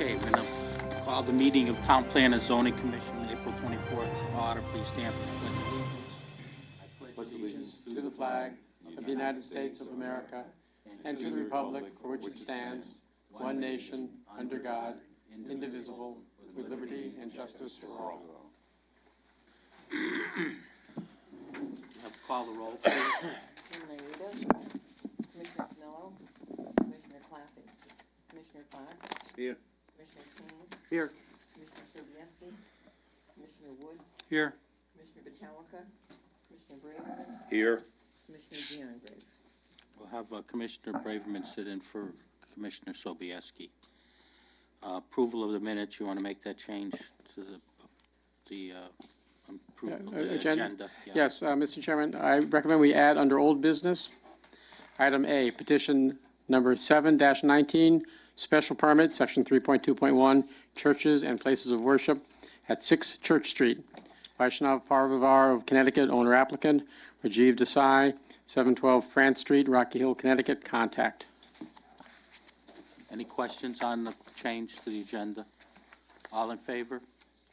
Okay, we're going to call the meeting of Town Plan and Zoning Commission, April 24th, to order. Please stand for the pledge of allegiance. I pledge allegiance to the flag of the United States of America and to the republic for which it stands, one nation, under God, indivisible, with liberty and justice for all. Have to call the roll, please. Commissioner Naruto, Commissioner Canello, Commissioner Claffey, Commissioner Fox, Here. Commissioner King, Here. Commissioner Sobieski, Commissioner Woods, Here. Commissioner Vitalica, Commissioner Braverman, Here. Commissioner Bierengrave. We'll have Commissioner Braverman sit in for Commissioner Sobieski. Approval of the minutes, you want to make that change to the approval of the agenda? Yeah. Yes, Mr. Chairman, I recommend we add under old business, item A, petition number 7-19, special permit, section 3.2.1, churches and places of worship at 6 Church Street. Vaishnav Parvavar of Connecticut, owner applicant, Rajiv Desai, 712 France Street, Rocky Hill, Connecticut, contact. Any questions on the change to the agenda? All in favor?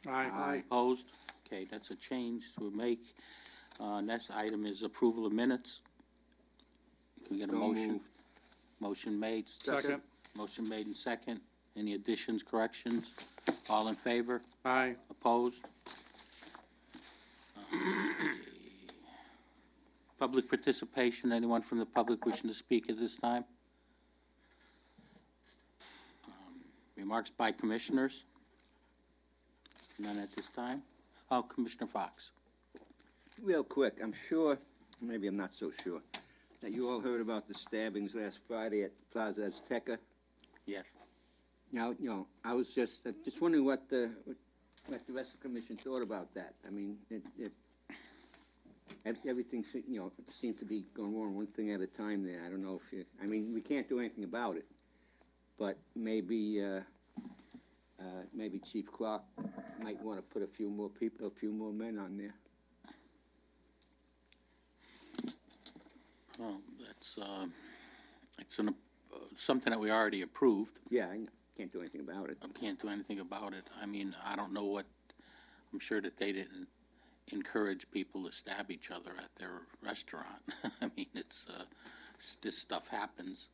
Aye. Opposed? Okay, that's a change to make. Next item is approval of minutes. Can we get a So motion? moved. Motion made. Second. Motion made and second. Any additions, corrections? All in favor? Aye. Opposed? Public participation. Anyone from the public wishing to speak at this time? Remarks by commissioners? None at this time. Oh, Commissioner Fox. Real quick, I'm sure, maybe I'm not so sure, that you all heard about the stabbings last Friday at Plaza Azteca. Yes. Now, I was just wondering what the rest of the commission thought about that. I mean, everything, it seems to be going wrong one thing at a time there. I don't know if we can't do anything about it, but maybe Chief Clark might want to put a few more men on there. Well, it's something that we already approved. Yeah, I can't do anything about it. I can't do anything about it. I mean, I don't know I'm sure that they didn't encourage people to stab each other at their restaurant. I mean, this stuff happens.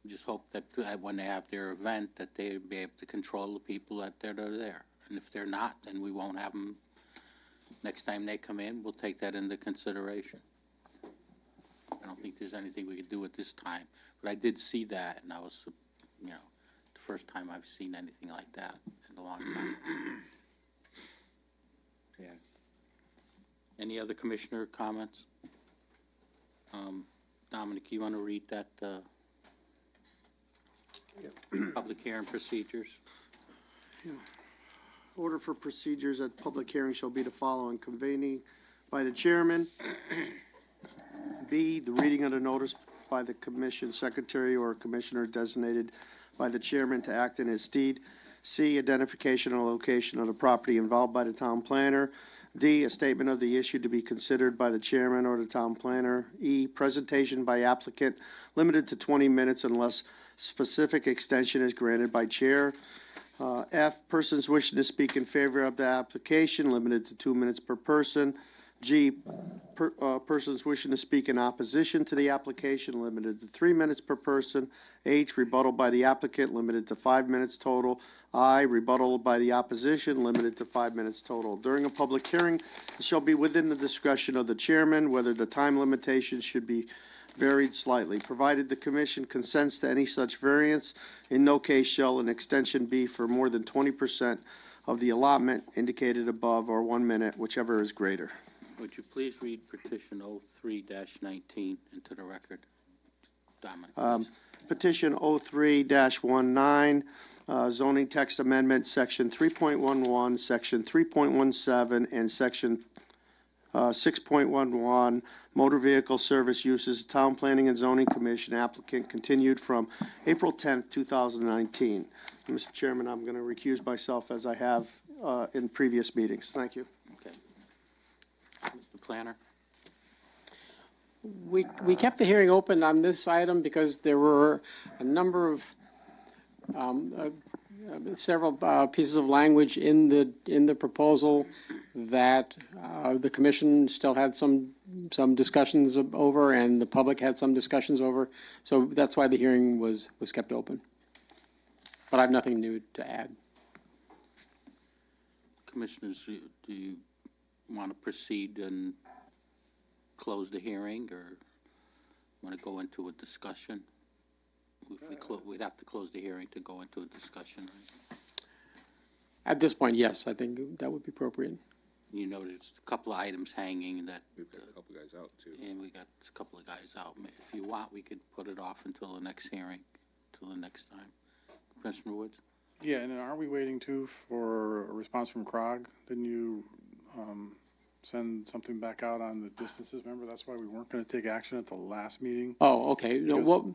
Just hope that when they have their event, that they'll be able to control the people that are there. And if they're not, then we won't have them. Next time they come in, we'll take that into consideration. I don't think there's anything we could do at this time. But I did see that, and I was, the first time I've seen anything like that in a long time. Yeah. Any other commissioner comments? Dominic, you want to read that public hearing procedures? Order for procedures at public hearing shall be the following: convening by the chairman. B, the reading of the notice by the commission secretary or commissioner designated by the chairman to act in his stead. C, identification and location of the property involved by the town planner. D, a statement of the issue to be considered by the chairman or the town planner. E, presentation by applicant limited to 20 minutes unless specific extension is granted by chair. F, persons wishing to speak in favor of the application limited to 2 minutes per person. G, persons wishing to speak in opposition to the application limited to 3 minutes per person. H, rebuttal by the applicant limited to 5 minutes total. I, rebuttal by the opposition limited to 5 minutes total. During a public hearing, it shall be within the discretion of the chairman whether the time limitations should be varied slightly. Provided the commission consents to any such variance, in no case shall an extension be for more than 20% of the allotment indicated above, or 1 minute, whichever is greater. Would you please read petition 03-19 into the record? Dominic, please. Petition 03-19, zoning text amendment, section 3.11, section 3.17, and section 6.11, motor vehicle service uses, Town Planning and Zoning Commission applicant continued from April 10th, 2019. Mr. Chairman, I'm going to recuse myself as I have in previous meetings. Thank you. Okay. Mr. Planner? We kept the hearing open on this item because there were a number of several pieces of language in the proposal that the commission still had some discussions over, and the public had some discussions over. So that's why the hearing was kept open. But I have nothing new to add. Commissioners, do you want to proceed and close the hearing, or want to go into a discussion? If we'd have to close the hearing to go into a discussion. Right? At this point, yes, I think that would be appropriate. You know, there's a couple of items hanging that, We've got a couple guys out, too. and we got a couple of guys out. If you want, we could put it off until the next hearing, till the next time. Commissioner Woods? Yeah, and aren't we waiting too for a response from CROG? Didn't you send something back out on the distances? Remember, that's why we weren't going to take action at the last meeting? Oh, okay. No, Because-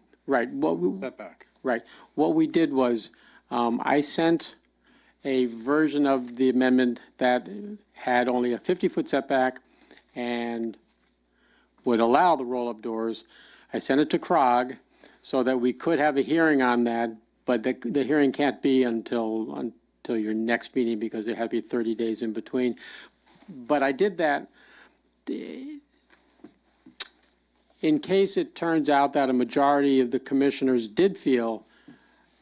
Setback. Right. What we did was, I sent a version of the amendment that had only a 50-foot setback and would allow the roll-up doors. I sent it to CROG so that we could have a hearing on that, but the hearing can't be until your next meeting because there had to be 30 days in between. But I did that in case it turns out that a majority of the commissioners did feel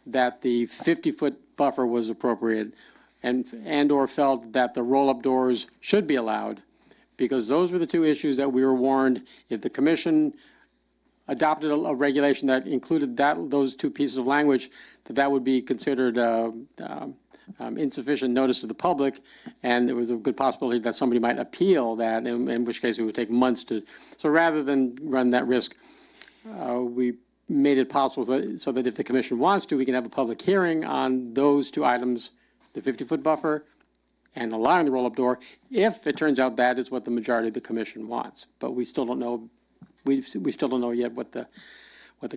that the 50-foot buffer was appropriate and/or felt that the roll-up doors should be allowed, because those were the two issues that we were warned. If the commission adopted a regulation that included those two pieces of language, that would be considered insufficient notice to the public, and there was a good possibility that somebody might appeal that, in which case it would take months to. So rather than run that risk, we made it possible so that if the commission wants to, we can have a public hearing on those two items, the 50-foot buffer and allowing the roll-up door, if it turns out that is what the majority of the commission wants. But we still don't know. We still don't know yet what the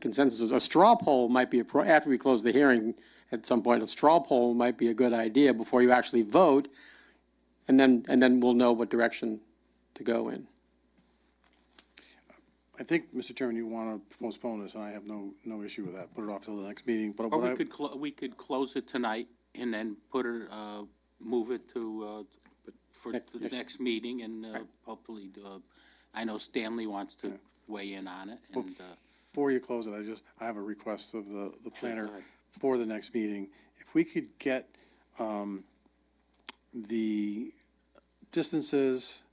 consensus is. A straw poll might be after we close the hearing. At some point, a straw poll might be a good idea before you actually vote, and then we'll know what direction to go in. I think, Mr. Chairman, you want to postpone this, and I have no issue with that. Put it off till the next meeting. But Or what we could close it tonight and then move it to, for the next meeting, and hopefully, I know Stanley wants to weigh in on it. And before you close it, I have a request of the planner go ahead. for the next meeting. If we could get the distances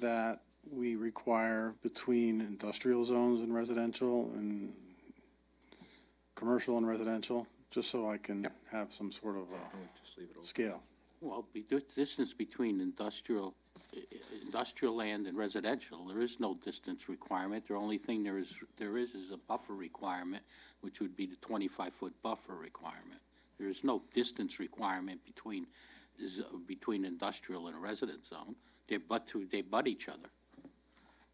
that we require between industrial zones and residential and commercial and residential, just so I can have some sort of Just leave it open. scale. Well, the distance between industrial land and residential, there is no distance requirement. The only thing there is a buffer requirement, which would be the 25-foot buffer requirement. There is no distance requirement between industrial and a residence zone. They butt each other.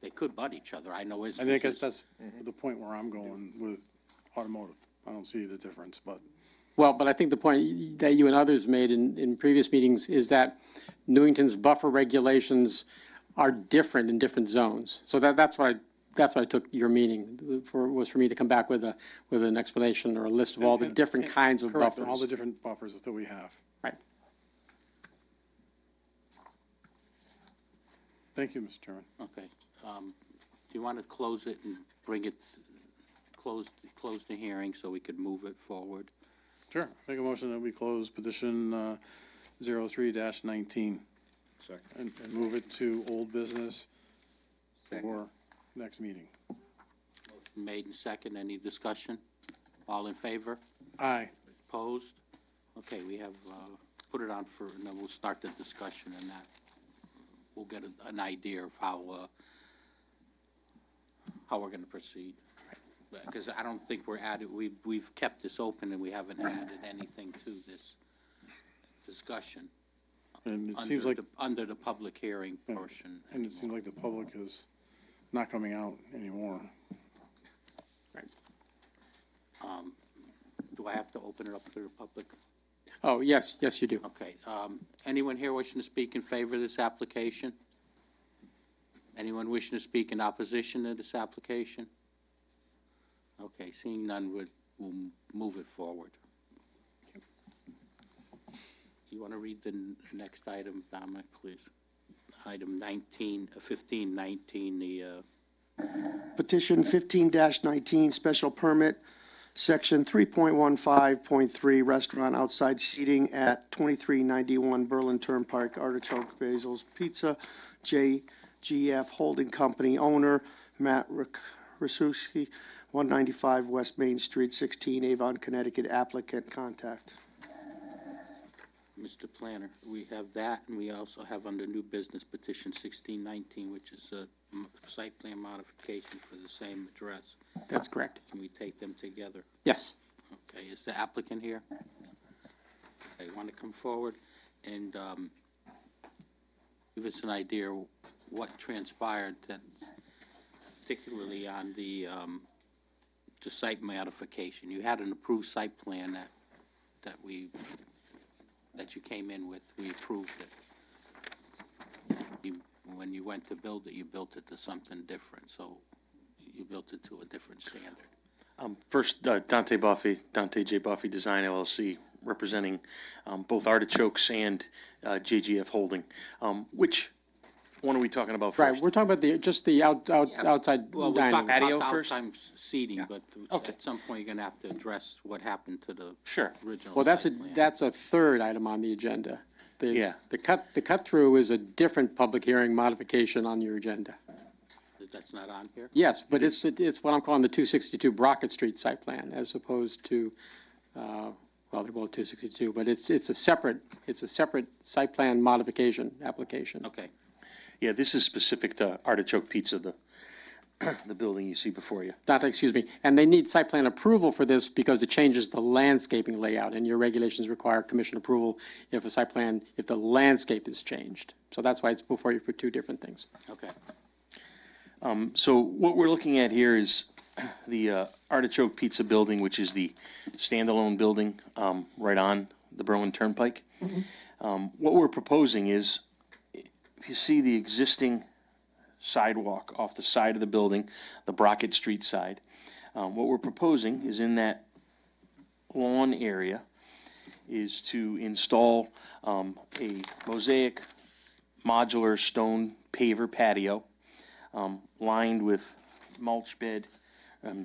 They could butt each other. I know I instances. think that's the point where I'm going with automotive. I don't see the difference, but Well, but I think the point that you and others made in previous meetings is that Newington's buffer regulations are different in different zones. So that's why I took your meeting for me to come back with an explanation or a list of all the different kinds of correct, buffers. all the different buffers that we have. Right. Thank you, Mr. Chairman. Okay. Do you want to close it and bring it, close the hearing so we could move it forward? Sure. Make a motion that we close petition 03-19 Second. and move it to old business for next meeting. Made and second. Any discussion? All in favor? Aye. Opposed? Okay, we have, put it on and then we'll start the discussion, and that we'll get an idea of how we're going to proceed. Because I don't think we've kept this open and we haven't added anything to this discussion And it seems like, under the public hearing portion. and it seems like the public is not coming out anymore. Do I have to open it up to the public? Oh, yes, you do. Okay. Anyone here wishing to speak in favor of this application? Anyone wishing to speak in opposition to this application? Okay, seeing none, we'll move it forward. You want to read the next item, Dominic, please? Item 19, 1519, Petition 15-19, special permit, section 3.15.3, restaurant outside seating at 2391 Berlin Turnpike, Artichoke Basil's Pizza, JGF Holding Company owner, Matt Rasuski, 195 West Main Street, 16 Avon, Connecticut, applicant contact. Mr. Planner, we have that, and we also have under new business petition 1619, which is a site plan modification for the same address. That's correct. Can we take them together? Yes. Okay, is the applicant here? They want to come forward and give us an idea what transpired, that particularly on the site modification. You had an approved site plan that you came in with. We approved it. When you went to build it, you built it to something different, so you built it to a different standard. First, Dante J. Buffy Design LLC, representing both Artichokes and JGF Holding. Which one are we talking about first? Right, we're talking about the outside Well, we dining. talked Patio about first? outside seating, but Okay. at some point, you're going to have to address what happened to the Sure. original Well, site plan. that's a third item on the agenda. Yeah. The cut through is a different public hearing modification on your agenda. That's not on here? Yes, but it's what I'm calling the 262 Brockett Street site plan, as opposed to, well, they're both 262, but it's a separate site plan modification application. Okay. Yeah, this is specific to Artichoke Pizza, the building you see before you. Dante, excuse me, and they need site plan approval for this because it changes the landscaping layout, and your regulations require commission approval if the landscape is changed. So that's why it's before you for two different things. Okay. So what we're looking at here is the Artichoke Pizza building, which is the standalone building right on the Berlin Turnpike. What we're proposing is, if you see the existing sidewalk off the side of the building, the Brockett Street side, what we're proposing is in that lawn area is to install a mosaic modular stone paver patio lined with mulch bed,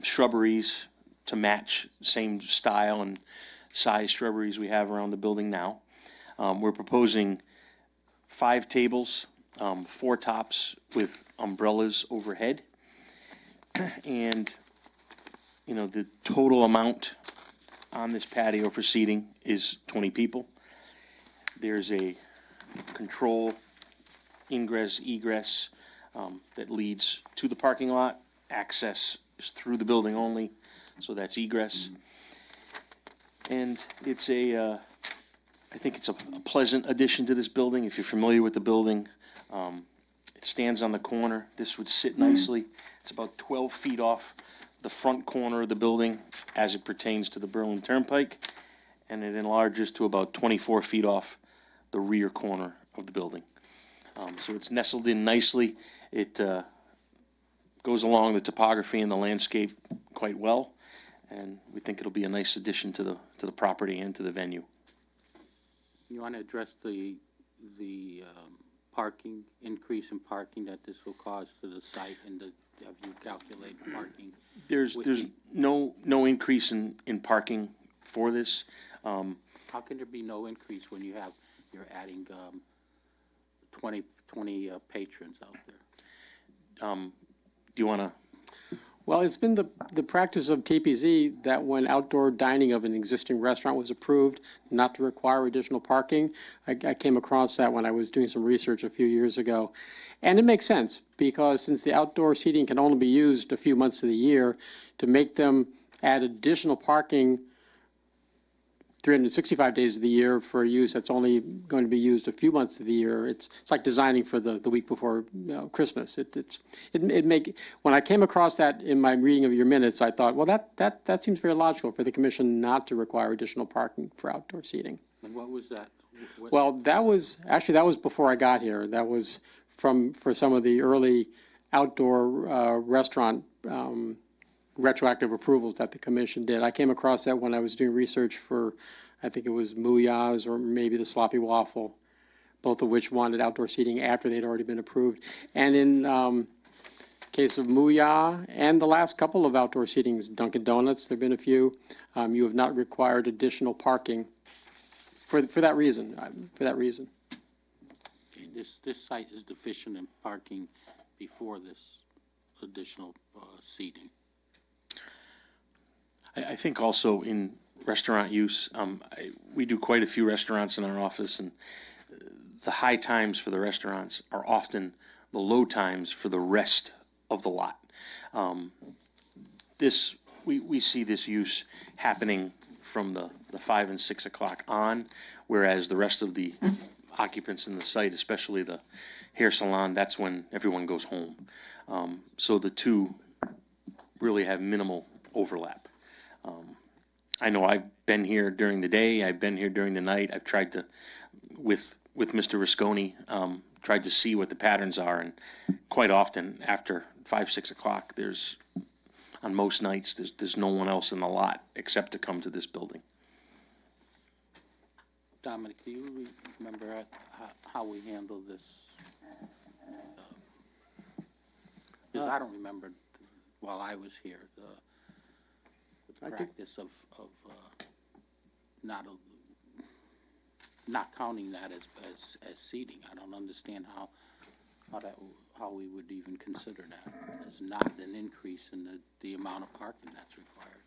shrubberies to match same style and size shrubberies we have around the building now. We're proposing 5 tables, 4 tops with umbrellas overhead. And, you know, the total amount on this patio for seating is 20 people. There's a control ingress, egress that leads to the parking lot. Access is through the building only, so that's egress. And it's I think it's a pleasant addition to this building. If you're familiar with the building, it stands on the corner. This would sit nicely. It's about 12 feet off the front corner of the building as it pertains to the Berlin Turnpike, and it enlarges to about 24 feet off the rear corner of the building. So it's nestled in nicely. It goes along the topography and the landscape quite well, and we think it'll be a nice addition to the property and to the venue. You want to address the parking, increase in parking that this will cause to the site, and have you calculated parking? There's no increase in parking for this. How can there be no increase when you're adding 20 patrons out there? Do you want to? Well, it's been the practice of TPZ that when outdoor dining of an existing restaurant was approved, not to require additional parking. I came across that when I was doing some research a few years ago. And it makes sense, because since the outdoor seating can only be used a few months of the year, to make them add additional parking 365 days of the year for use that's only going to be used a few months of the year. It's like designing for the week before Christmas. When I came across that in my reading of your minutes, I thought, well, that seems very logical for the commission not to require additional parking for outdoor seating. And what was that? Well, that was before I got here. That was for some of the early outdoor restaurant retroactive approvals that the commission did. I came across that when I was doing research for, I think it was Mooyah's or maybe the Sloppy Waffle, both of which wanted outdoor seating after they'd already been approved. And in case of Mooyah and the last couple of outdoor seatings, Dunkin' Donuts, there've been a few, you have not required additional parking for that reason, This site is deficient in parking before this additional seating. I think also in restaurant use, we do quite a few restaurants in our office, and the high times for the restaurants are often the low times for the rest of the lot. We see this use happening from the 5 and 6 o'clock on, whereas the rest of the occupants in the site, especially the hair salon, that's when everyone goes home. So the two really have minimal overlap. I know I've been here during the day, I've been here during the night, I've tried to, with Mr. Risconi, tried to see what the patterns are, and quite often after 5, 6 o'clock, on most nights, there's no one else in the lot except to come to this building. Dominic, do you remember how we handled this? Because I don't remember while I was here, the I think- practice of not counting that as seating. I don't understand how we would even consider that as not an increase in the amount of parking that's required.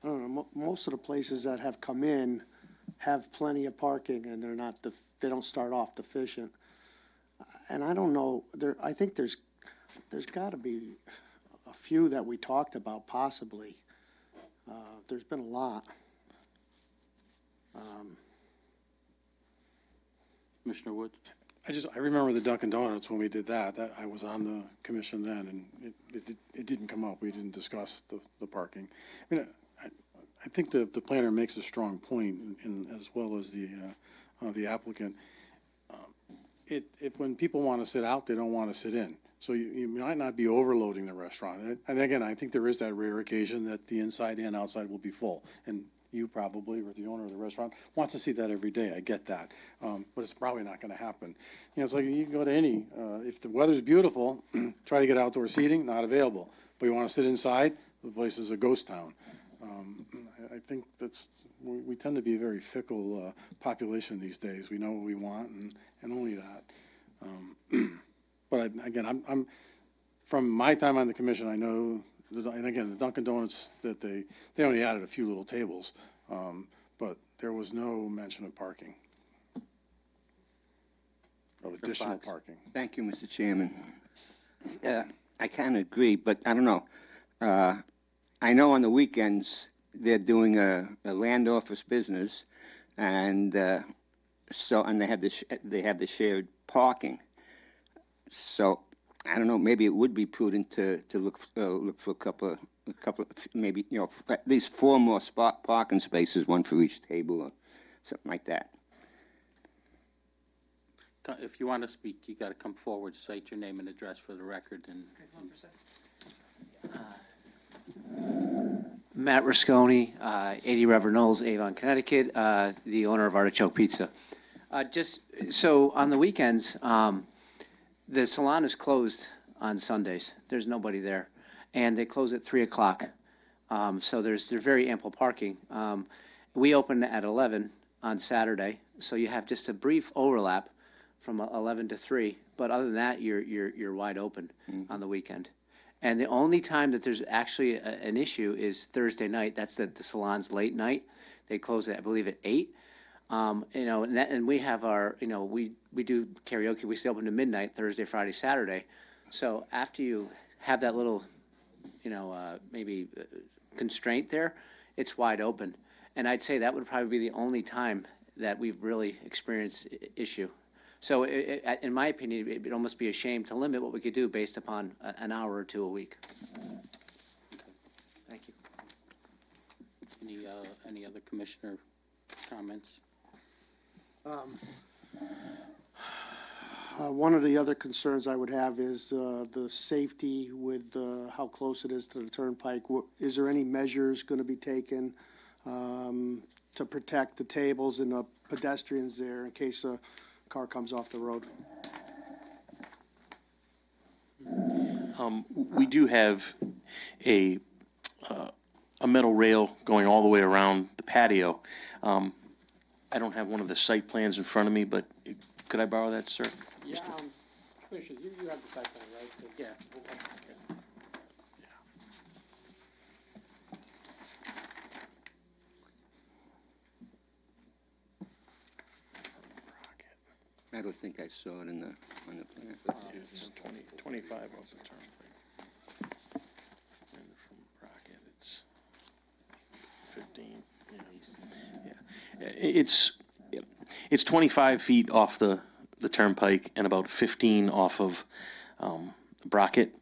I don't know, most of the places that have come in have plenty of parking, and they don't start off deficient. And I don't know, I think there's gotta be a few that we talked about possibly. There's been a lot. Commissioner Woods? I remember the Dunkin' Donuts when we did that. I was on the commission then, and it didn't come up. We didn't discuss the parking. I mean, I think the planner makes a strong point, as well as the applicant. When people want to sit out, they don't want to sit in. So you might not be overloading the restaurant. And again, I think there is that rare occasion that the inside and outside will be full. And you probably, or the owner of the restaurant, wants to see that every day. I get that. But it's probably not going to happen. It's like you can go to any, if the weather's beautiful, try to get outdoor seating, not available. But you want to sit inside, the place is a ghost town. I think we tend to be a very fickle population these days. We know what we want and only that. But again, I'm from my time on the commission, I know, and again, the Dunkin' Donuts, that they only added a few little tables, but there was no mention of parking, of additional parking. Thank you, Mr. Chairman. I kind of agree, but I don't know. I know on the weekends they're doing a land office business, and they have the shared parking. So I don't know. Maybe it would be prudent to look for a couple, maybe at least 4 more parking spaces, one for each table or something like that. If you want to speak, you got to come forward, state your name and address for the record. Matt Risconi, 80 Reverend Knowles, Avon, Connecticut, the owner of Artichoke Pizza. Just so on the weekends, the salon is closed on Sundays. There's nobody there, and they close at 3 o'clock. So there's very ample parking. We open at 11 on Saturday, so you have just a brief overlap from 11 to 3. But other than that, you're wide open on the weekend. And the only time that there's actually an issue is Thursday night. That's the salon's late night. They close at, I believe, at 8. And we have our, we do karaoke. We stay open to midnight, Thursday, Friday, Saturday. So after you have that little, maybe constraint there, it's wide open. And I'd say that would probably be the only time that we've really experienced issue. So in my opinion, it would almost be a shame to limit what we could do based upon an hour or 2 a week. Thank you. Any other commissioner comments? One of the other concerns I would have is the safety with how close it is to the turnpike. Is there any measures going to be taken to protect the tables and the pedestrians there in case a car comes off the road? We do have a metal rail going all the way around the patio. I don't have one of the site plans in front of me, but could I borrow that, sir? Yeah, Commissioners, you have the site plan, right? Yeah. I don't think I saw it on the plan. It's 25 off the turnpike. And from Rocket, it's 15. Yeah. It's 25 feet off the turnpike and about 15 off of Brockett.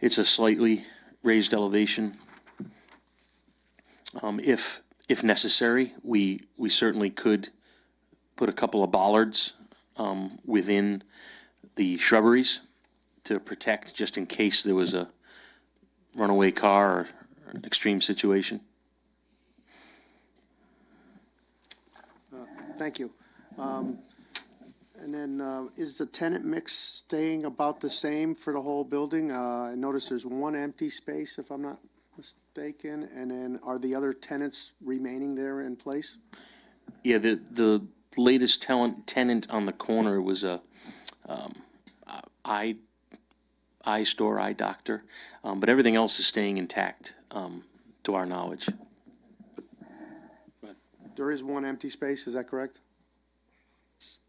It's a slightly raised elevation. If necessary, we certainly could put a couple of bollards within the shrubberies to protect, just in case there was a runaway car or an extreme situation. Thank you. And then, is the tenant mix staying about the same for the whole building? I notice there's one empty space, if I'm not mistaken, and then are the other tenants remaining there in place? Yeah, the latest tenant on the corner was a eye store, eye doctor, but everything else is staying intact, to our knowledge. There is one empty space, is that correct?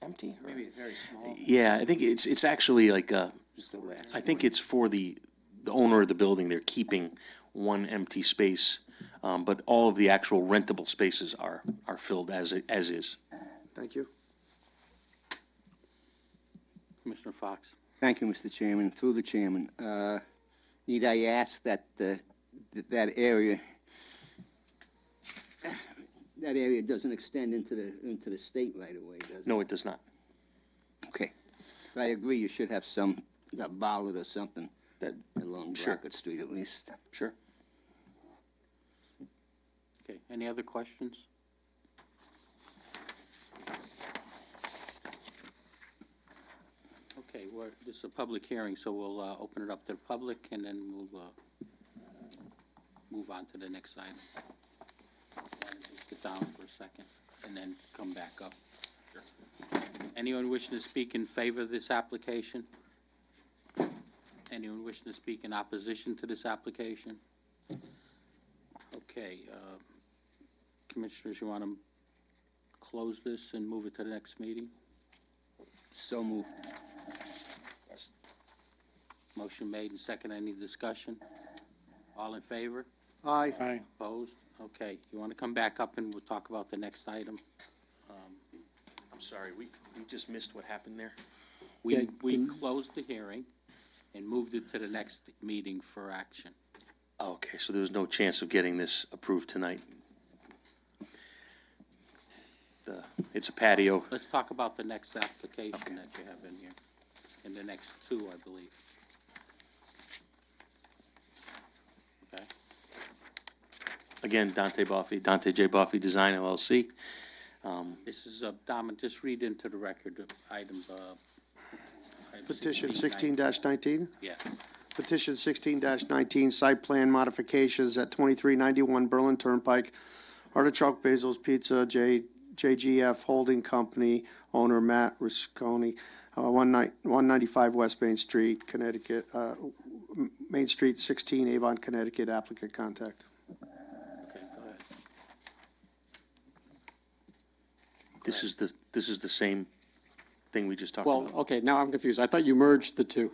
Empty? Maybe it's very small. Yeah, I think it's actually like I think it's for the owner of the building. They're keeping one empty space, but all of the actual rentable spaces are filled as is. Thank you. Commissioner Fox? Thank you, Mr. Chairman. Through the chairman, need I ask that that area doesn't extend into the state right away, does it? No, it does not. Okay. I agree, you should have some, a bollard or something That along Sure. Brockett Street at least. Sure. Okay, any other questions? Okay, this is a public hearing, so we'll open it up to the public, and then we'll move on to the next item. Why don't you sit down for a second, and then come back up. Anyone wishing to speak in favor of this application? Anyone wishing to speak in opposition to this application? Okay, Commissioners, you want to close this and move it to the next meeting? So moved. Motion made and second. Any discussion? All in favor? Aye. Aye. Opposed? Okay, you want to come back up and we'll talk about the next item? I'm sorry, we just missed what happened there. Yeah, We closed the hearing and moved it to the next meeting for action. Okay, so there was no chance of getting this approved tonight. It's a patio. Let's talk about the next application that you have in here, and the next two, I believe. Okay? Again, Dante J. Buffy Design LLC. This is, Dom, just read into the record the item, Petition 16-19. 16-19? Yeah. Petition 16-19, site plan modifications at 2391 Berlin Turnpike, Artichoke Basil's Pizza, JGF Holding Company, owner Matt Risconi, 195 West Main Street, Connecticut, Main Street 16, Avon, Connecticut, applicant contact. Okay, go ahead. This is the same thing we just talked Well, about. okay, now I'm confused. I thought you merged the two,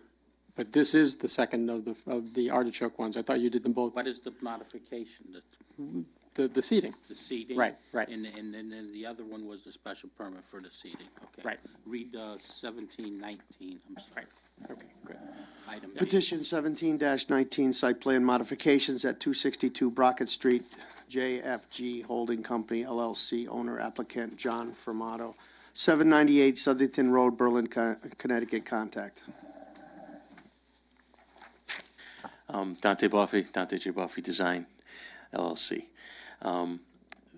but this is the second of the artichoke ones. I thought you did them both. What is the modification? The seating. The seating? Right. And then the other one was the special permit for the seating, okay. Right. Read 1719, I'm sorry. Okay, good. Item A. Petition 17-19, site plan modifications at 262 Brockett Street, JFG Holding Company LLC, owner applicant John Formato, 798 Southington Road, Berlin, Connecticut. Contact. Dante J. Buffy Design, LLC.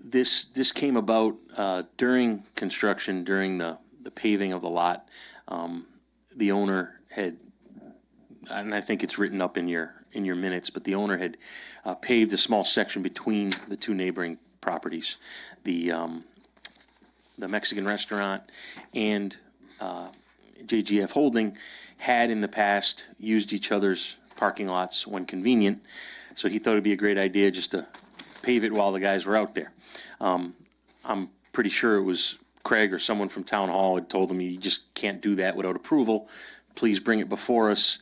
This came about during construction, during the paving of the lot. The owner had, and I think it's written up in your minutes, but the owner had paved a small section between the two neighboring properties, the Mexican restaurant and JGF Holding had in the past used each other's parking lots when convenient, so he thought it'd be a great idea just to pave it while the guys were out there. I'm pretty sure it was Craig or someone from Town Hall had told them, you just can't do that without approval. Please bring it before us,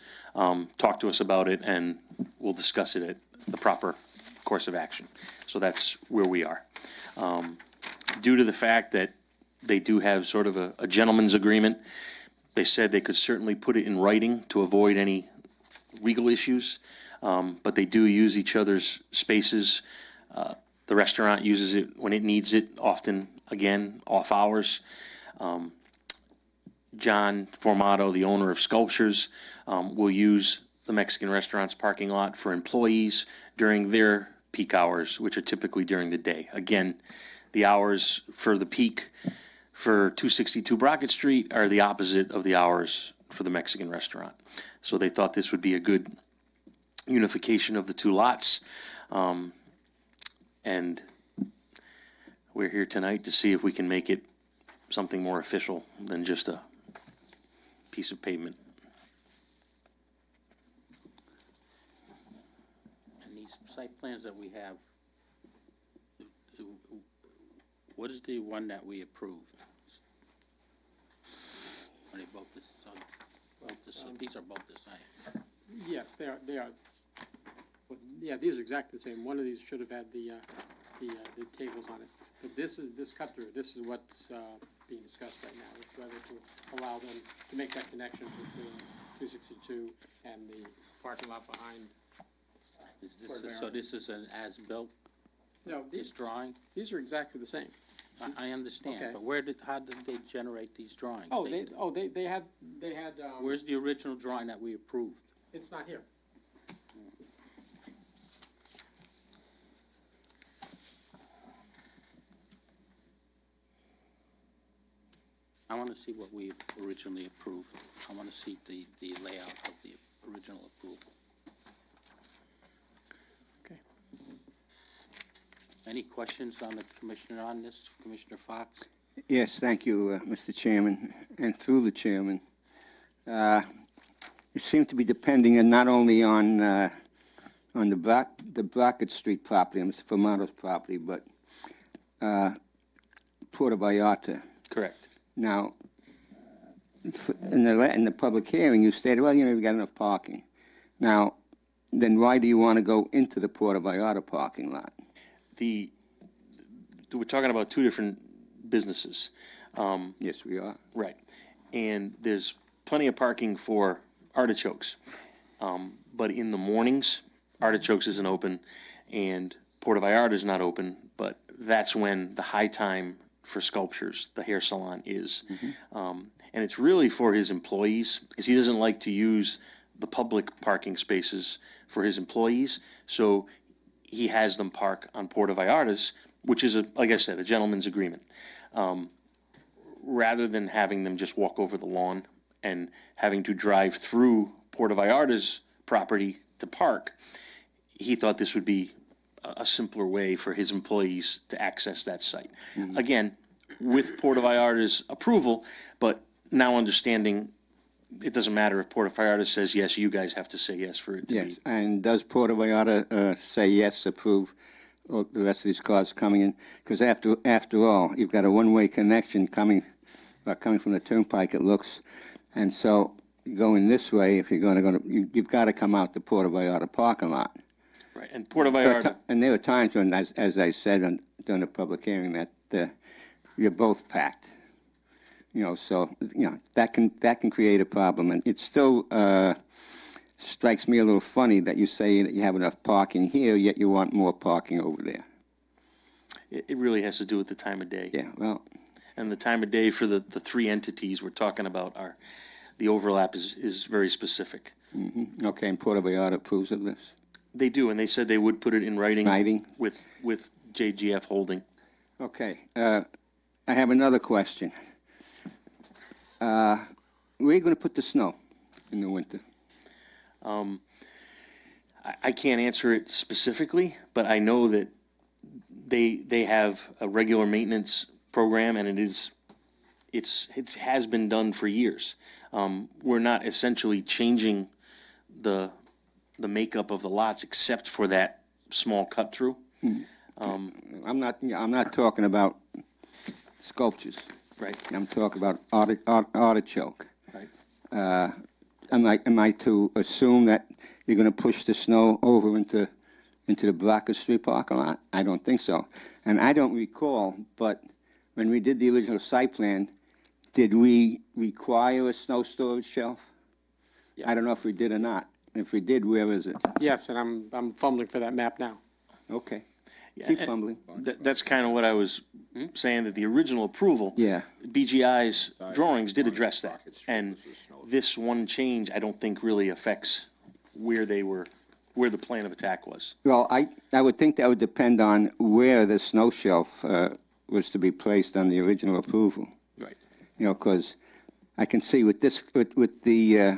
talk to us about it, and we'll discuss it at the proper course of action. So that's where we are. Due to the fact that they do have sort of a gentleman's agreement, they said they could certainly put it in writing to avoid any legal issues, but they do use each other's spaces. The restaurant uses it when it needs it, often, again, off hours. John Formato, the owner of Sculptures, will use the Mexican restaurant's parking lot for employees during their peak hours, which are typically during the day. Again, the hours for the peak for 262 Brockett Street are the opposite of the hours for the Mexican restaurant. So they thought this would be a good unification of the two lots. And we're here tonight to see if we can make it something more official than just a piece of pavement. And these site plans that we have, what is the one that we approved? Are they both these are both the same? Yes, they are. Well, yeah, these are exactly the same. One of these should have had the tables on it. But this cut through. This is what's being discussed right now. It's whether to allow them to make that connection between 262 and the parking lot behind. So this is an as-built, No, this drawing? these are exactly the same. I understand, Okay. but how did they generate these drawings? They had. Where's the original drawing that we approved? It's not here. I want to see what we originally approved. I want to see the layout of the original approval. Okay. Any questions on the commissioner on this, Commissioner Fox? Yes, thank you, Mr. Chairman, and through the chairman. You seem to be depending not only on the Brockett Street property, Mr. Formato's property, but Puerto Vallarta. Correct. Now, in the public hearing, you stated, well, we've got enough parking. Now, then why do you want to go into the Puerto Vallarta parking lot? We're talking about two different businesses. Yes, we are. Right. And there's plenty of parking for Artichokes. But in the mornings, Artichokes isn't open and Puerto Vallarta is not open, but that's when the high time for Sculptures, the hair salon, is. And it's really for his employees because he doesn't like to use the public parking spaces for his employees. So he has them park on Puerto Vallarta's, which is, like I said, a gentleman's agreement. Rather than having them just walk over the lawn and having to drive through Puerto Vallarta's property to park, he thought this would be a simpler way for his employees to access that site. Again, with Puerto Vallarta's approval, but now understanding it doesn't matter if Puerto Vallarta says yes, you guys have to say yes for it to Yes, be. and does Puerto Vallarta say yes, approve the rest of these cars coming in? Because after all, you've got a one-way connection coming from the turnpike, it looks, and so going this way, if you're going to you've got to come out the Puerto Vallarta parking lot. Right, and Puerto Vallarta, And there were times when, as I said during the public hearing, that you're both packed. So that can create a problem, and it still strikes me a little funny that you say that you have enough parking here, yet you want more parking over there. it really has to do with the time of day. Yeah, well, and the time of day for the three entities we're talking about are, the overlap is very specific. Okay, and Port Vallarta approves of this? They do, and they said they would put it in writing. Writing? With JGF Holding. Okay, I have another question. Where are you gonna put the snow in the winter? I can't answer it specifically, but I know that they have a regular maintenance program, and it has been done for years. We're not essentially changing the makeup of the lots except for that small cut through. I'm not talking about sculptures. Right. I'm talking about artichoke. Right. Am I to assume that you're gonna push the snow over into the Blacker Street parking lot? I don't think so. And I don't recall, but when we did the original site plan, did we require a snow storage shelf? I don't know if we did or not. If we did, where is it? Yes, and I'm fumbling for that map now. Okay, Yeah, keep and fumbling. That's kind of what I was saying, that the original approval. Yeah. BGI's drawings did address that. Market Street And was the snow. this one change, I don't think really affects where the plan of attack was. Well, I would think that would depend on where the snow shelf was to be placed on the original approval. Right. You know, because I can see with this, with the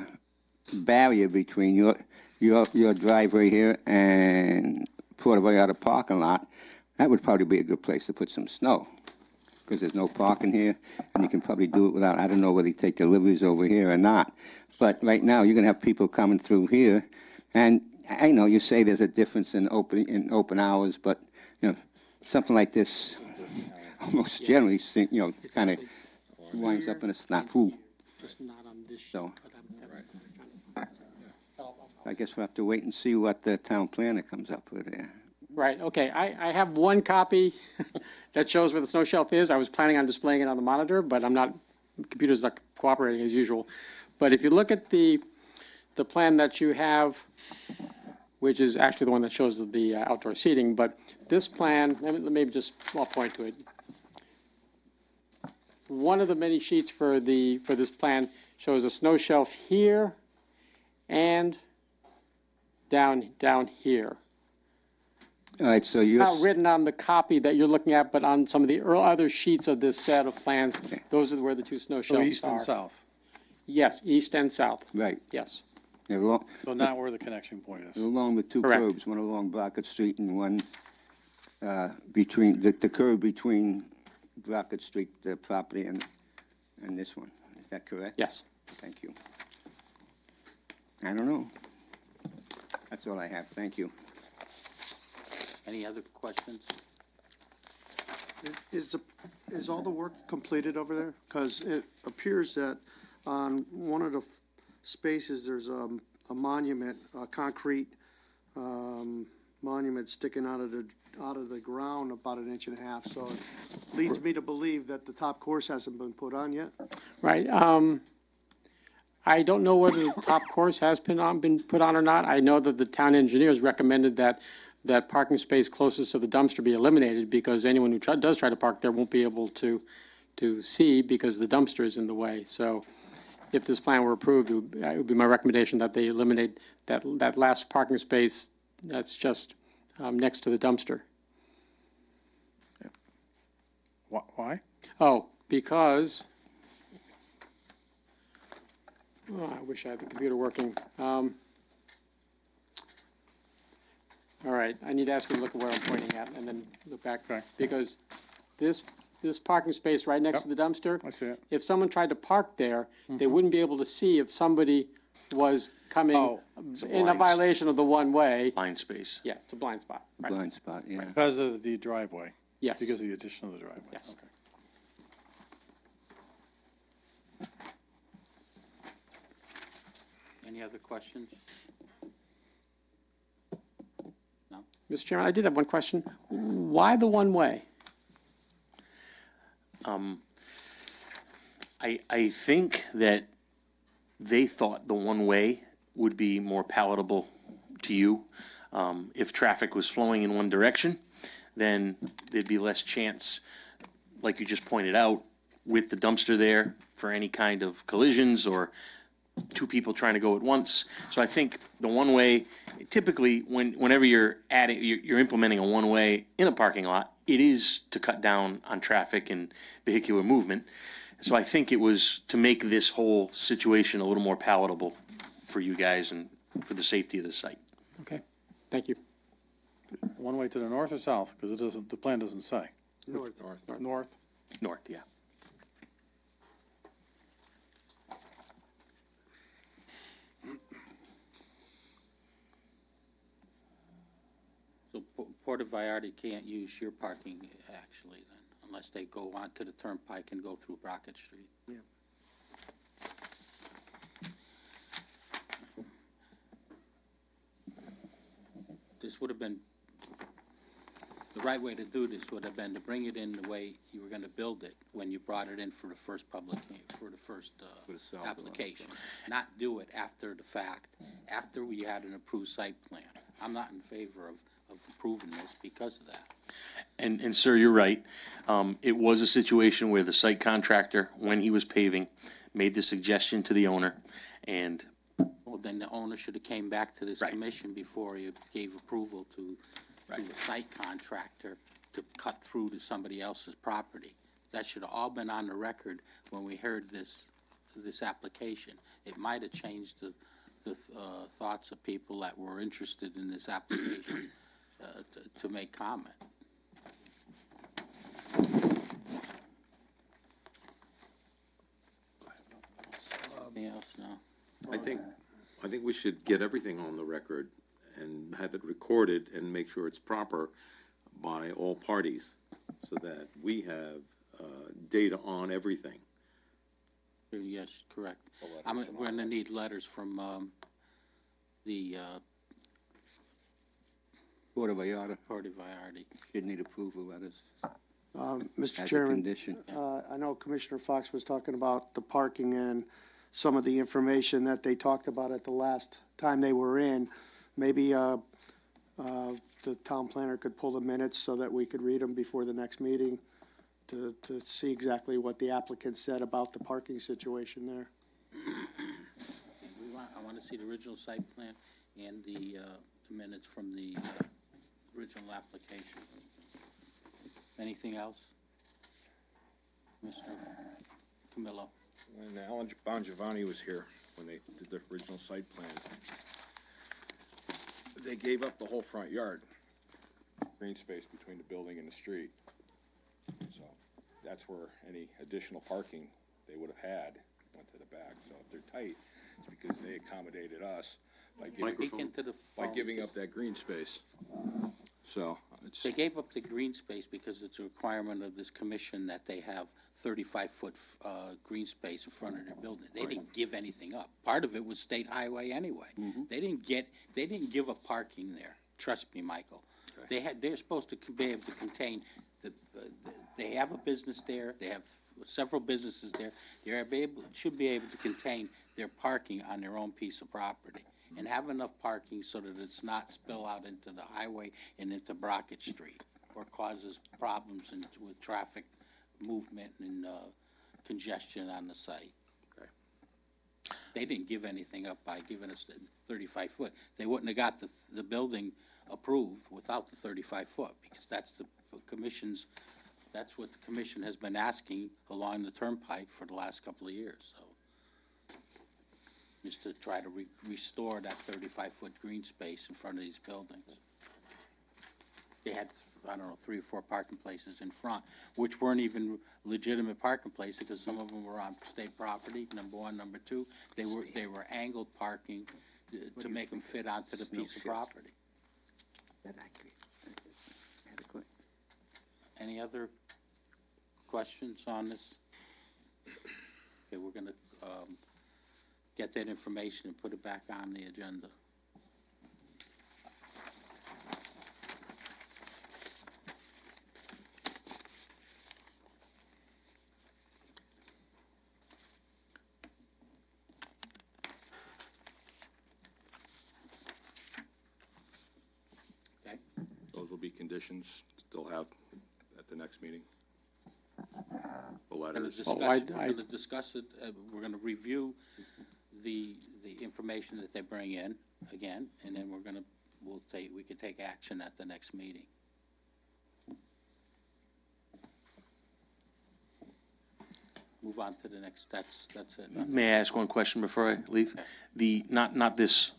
barrier between your driveway here and Port Vallarta parking lot, that would probably be a good place to put some snow, because there's no parking here, and you can probably do it without, I don't know whether you take deliveries over here or not, but right now, you're gonna have people coming through here, and I know you say there's a difference in open hours, but, you know, something like this, almost generally, kind of winds up in a snafu. Just not on this sheet, So- but I guess we'll have to wait and see what the town planner comes up with there. Right, okay, I have one copy that shows where the snow shelf is. I was planning on displaying it on the monitor, but the computer's not cooperating as usual. But if you look at the plan that you have, which is actually the one that shows the outdoor seating, but this plan, I'll point to it. One of the many sheets for this plan shows a snow shelf here and down here. All right, so you're, Not written on the copy that you're looking at, but on some of the other sheets of this set of plans, those are where the two snow So shelves east and are. south, Yes, east and south, right, yes. along, so not where the connection point is. along the two Correct. curbs, one along Blackett Street and one between, the curb between Blackett Street, the property, and this one. Is that correct? Yes. Thank you. I don't know. That's all I have. Thank you. Any other questions? Is all the work completed over there? Because it appears that on one of the spaces, there's a monument, a concrete monument sticking out of the ground about 1.5 inches. So it leads me to believe that the top course hasn't been put on yet. Right, I don't know whether the top course has been put on or not. I know that the town engineers recommended that parking space closest to the dumpster be eliminated, because anyone who does try to park there won't be able to see, because the dumpster is in the way. So if this plan were approved, it would be my recommendation that they eliminate that last parking space that's just next to the dumpster. Why? Oh, because, I wish I had the computer working. All right, I need to ask you to look at where I'm pointing at and then look back. Okay. Because this parking space right next to the dumpster. I see it. If someone tried to park there, they wouldn't be able to see if somebody was coming Oh, in a blind- violation of the one-way. Blind space. Yeah, it's a blind spot. Right. Blind spot, yeah. Because of the driveway, Yes. because of the addition of the driveway. Yes. Okay. Any other questions? No? Mr. Chairman, I did have one question. Why the one-way? I think that they thought the one-way would be more palatable to you. If traffic was flowing in one direction, then there'd be less chance, like you just pointed out, with the dumpster there for any kind of collisions or two people trying to go at once. So I think the one-way, typically, whenever you're implementing a one-way in a parking lot, it is to cut down on traffic and vehicular movement. So I think it was to make this whole situation a little more palatable for you guys and for the safety of the site. Okay, thank you. One way to the north or south? Because it doesn't, the plan doesn't say. North. North? North, yeah. So Porta Vallarta can't use your parking actually then, unless they go onto the turnpike and go through Brockett Street. Yeah. This would have been, the right way to do this would have been to bring it in the way you were gonna build it when you brought it in for the first For the south application. Not do it after the fact, after we had an approved site plan. I'm not in favor of approving this because of that. And sir, you're right. It was a situation where the site contractor, when he was paving, made the suggestion to the owner, and Well, then the owner should have came back to this Right. commission before you gave approval to the site contractor to cut through to somebody else's property. That should have all been on the record when we heard this application. It might have changed the thoughts of people that were interested in this application to make comment. Anything else? No? I think we should get everything on the record and have it recorded and make sure it's proper by all parties so that we have data on everything. Yes, correct. We're gonna need letters from the Porta Vallarta Porta Vallarta. should need approval letters Mr. as a Chairman, condition. I know Commissioner Fox was talking about the parking and some of the information that they talked about at the last time they were in. Maybe the town planner could pull the minutes so that we could read them before the next meeting to see exactly what the applicant said about the parking situation there. I want to see the original site plan and the minutes from the original application. Anything else? Mr. Camillo? When Alan Bongiovanni was here, when they did the original site plan, they gave up the whole front yard, green space between the building and the street. So that's where any additional parking they would have had went to the back. So if they're tight, it's because they accommodated us by Speak into the phone, giving up because that green space. So it's, They gave up the green space because it's a requirement of this commission that they have 35-foot green space in front of their building. They didn't give anything up. Part of it was state highway anyway. They didn't give up parking there. Trust me, Michael. They're supposed to be able to contain they have a business there. They have several businesses there. Should be able to contain their parking on their own piece of property and have enough parking so that it's not spill out into the highway and into Brockett Street or causes problems with traffic movement and congestion on the site. Okay. They didn't give anything up by giving us the 35 foot. They wouldn't have got the building approved without the 35 foot because that's what the commission has been asking along the turnpike for the last couple of years, so. Is to try to restore that 35-foot green space in front of these buildings. They had, I don't know, 3 or 4 parking places in front, which weren't even legitimate parking places because some of them were on state property, number one. Number two, they were angled parking to make them fit onto the piece of property. Is that accurate? Adequate? Any other questions on this? Okay, we're gonna, get that information and put it back on the agenda. Okay, those will be conditions still have at the next meeting. The letters. Well, We're I- gonna discuss it, we're gonna review the information that they bring in again, and then we can take action at the next meeting. Move on to the next, that's it. May I ask one question before I leave? Not this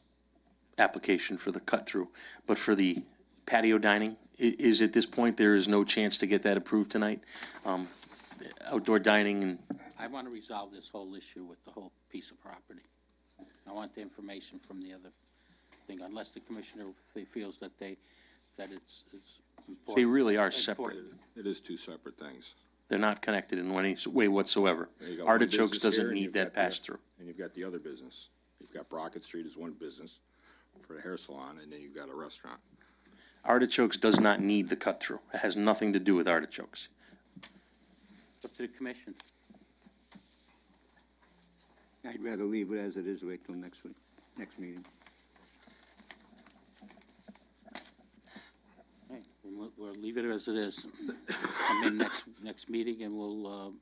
application for the cut-through, but for the patio dining, is at this point, there is no chance to get that approved tonight? Outdoor dining and, I want to resolve this whole issue with the whole piece of property. I want the information from the other thing, unless the commissioner feels that it's important. they really are separate. It is two separate things. They're not connected in any way whatsoever. You got one Artichokes business here, doesn't and need you've that got the- pass-through. And you've got the other business. You've got Brockett Street as one business for the hair salon, and then you've got a restaurant. Artichokes does not need the cut-through. It has nothing to do with artichokes. Up to the commission. I'd rather leave it as it is, wait till next week, next meeting. Okay, we'll leave it as it is. Come in next meeting and we'll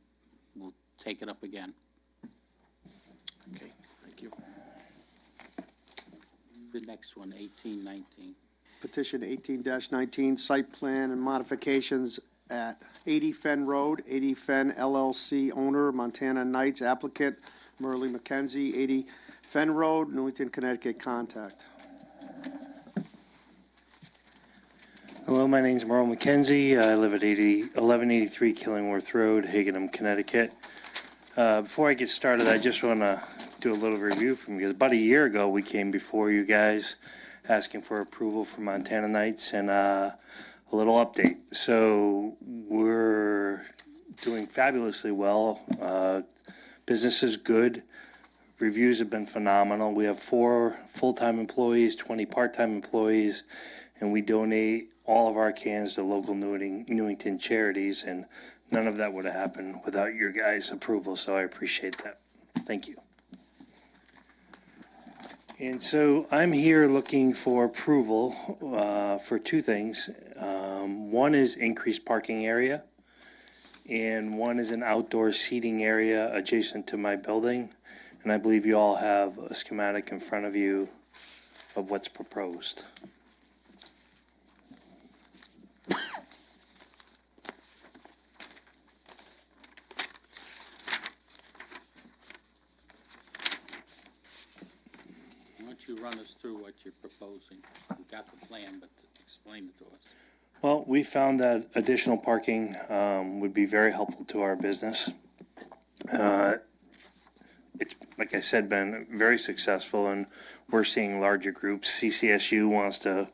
take it up again. Okay, thank you. The next one, 1819. Petition 18-19, site plan and modifications at 80 Fen Road, 80 Fen LLC owner, Montana Knights applicant, Merle McKenzie, 80 Fen Road, Newington, Connecticut, contact. Hello, my name's Merle McKenzie. I live at 1183 Killingworth Road, Higginham, Connecticut. Before I get started, I just want to do a little review from you. Because about a year ago, we came before you guys asking for approval for Montana Knights and a little update. So we're doing fabulously well. Business is good. Reviews have been phenomenal. We have 4 full-time employees, 20 part-time employees, and we donate all of our cans to local Newington charities, and none of that would have happened without your guys' approval, so I appreciate that. Thank you. And so I'm here looking for approval for 2 things. One is increased parking area, and one is an outdoor seating area adjacent to my building. And I believe you all have a schematic in front of you of what's proposed. Why don't you run us through what you're proposing? We got the plan, but explain it to us. Well, we found that additional parking would be very helpful to our business. It's, like I said, been very successful, and we're seeing larger groups. CCSU wants to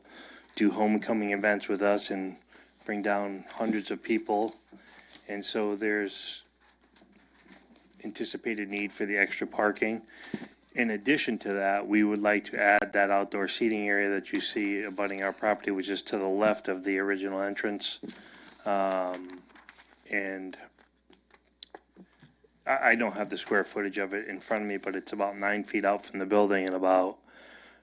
do homecoming events with us and bring down hundreds of people. And so there's anticipated need for the extra parking. In addition to that, we would like to add that outdoor seating area that you see abutting our property, which is to the left of the original entrance. And I don't have the square footage of it in front of me, but it's about 9 feet out from the building and about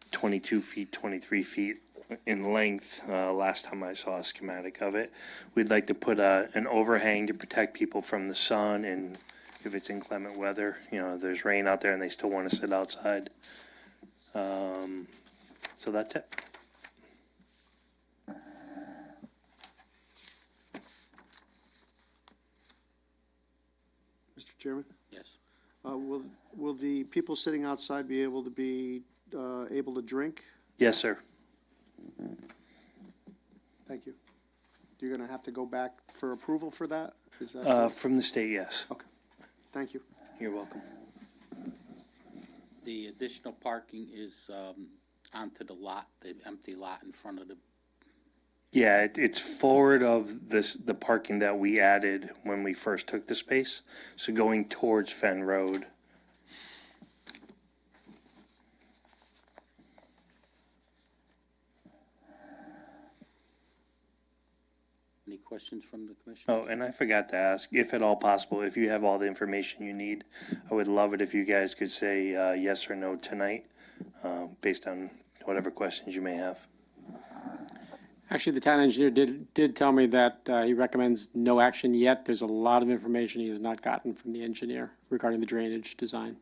22 feet, 23 feet in length, last time I saw a schematic of it. We'd like to put an overhang to protect people from the sun, and if it's inclement weather, there's rain out there and they still want to sit outside. So that's it. Mr. Chairman, Yes. will the people sitting outside be able to drink? Yes, sir. Thank you. You're going to have to go back for approval for that? Is that From the state, yes. Okay. Thank you. You're welcome. The additional parking is onto the lot, the empty lot in front of the, Yeah, it's forward of the parking that we added when we first took the space. So going towards Fen Road. any questions from the commission? Oh, and I forgot to ask, if at all possible, if you have all the information you need, I would love it if you guys could say yes or no tonight, based on whatever questions you may have. Actually, the town engineer did tell me that he recommends no action yet. There's a lot of information he has not gotten from the engineer regarding the drainage design.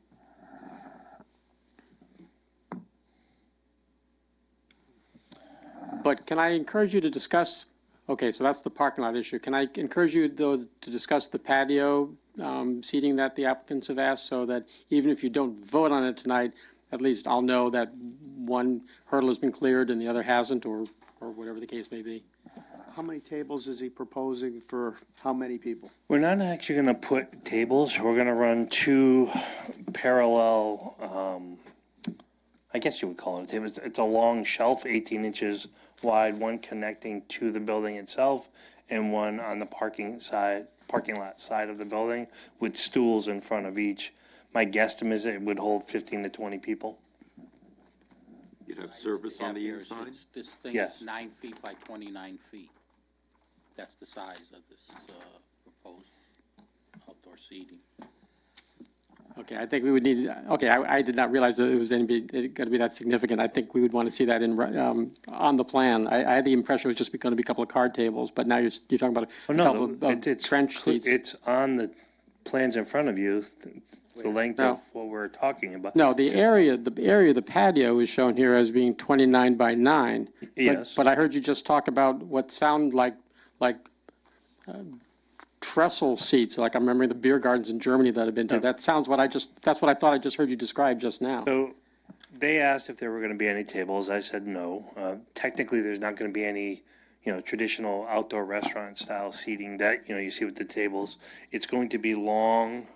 But can I encourage you to discuss, okay, so that's the parking lot issue. Can I encourage you, though, to discuss the patio seating that the applicants have asked, so that even if you don't vote on it tonight, at least I'll know that one hurdle has been cleared and the other hasn't, or whatever the case may be. How many tables is he proposing for how many people? We're not actually gonna put tables, we're gonna run two parallel, I guess you would call it a table. It's a long shelf, 18 inches wide, one connecting to the building itself and one on the parking lot side of the building with stools in front of each. My guesstimate is it would hold 15 to 20 people. You'd have service on the Here, inside? This thing Yes. is 9 feet by 29 feet. That's the size of this proposed outdoor seating. Okay, I think we would need, okay, I did not realize that it was going to be that significant. I think we would want to see that on the plan. I had the impression it was just going to be a couple of card tables, but now you're talking about a couple of trench seats. It's on the plans in front of you, the length of what we're talking about. No, the area of the patio is shown here as being 29 by 9. Yes. But I heard you just talk about what sound like trestle seats, like I'm remembering the beer gardens in Germany that I've been to. That sounds that's what I thought I just heard you describe just now. So they asked if there were going to be any tables. I said no. Technically, there's not going to be any, traditional outdoor restaurant style seating that, you see with the tables. It's going to be long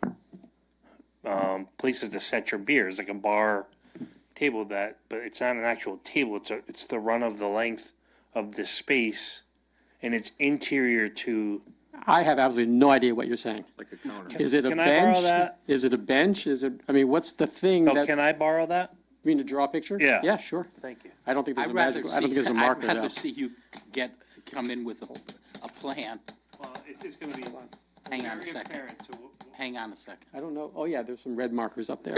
places to set your beers, like a bar table but it's not an actual table. It's the run of the length of the space, and it's interior to. I have absolutely no idea what you're saying. Like a counter? Is it a Can bench? I borrow that? Is it a bench? What's the thing Oh, that, can I borrow that? you mean to draw a picture? Yeah. Yeah, sure. Thank you. I don't think there's I'd a rather magic, I don't think there's a see, marker I'd rather though. see you come in with a plan. Well, it's going to be. Hang on a second. Hang on a second. I don't know. Oh, yeah, there's some red markers up there.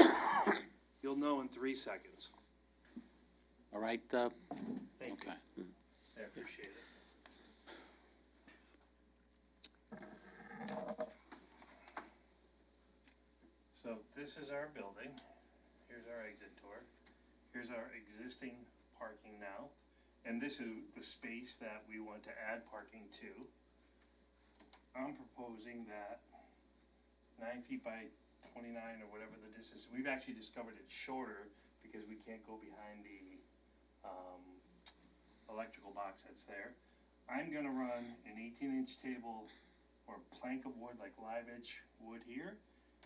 You'll know in 3 seconds. All right? Thank Okay. you. I appreciate it. So this is our building. Here's our exit door. Here's our existing parking now. And this is the space that we want to add parking to. I'm proposing that 9 feet by 29 or whatever the distance. We've actually discovered it's shorter because we can't go behind the electrical box that's there. I'm gonna run an 18-inch table or plank of wood, like live edge wood here,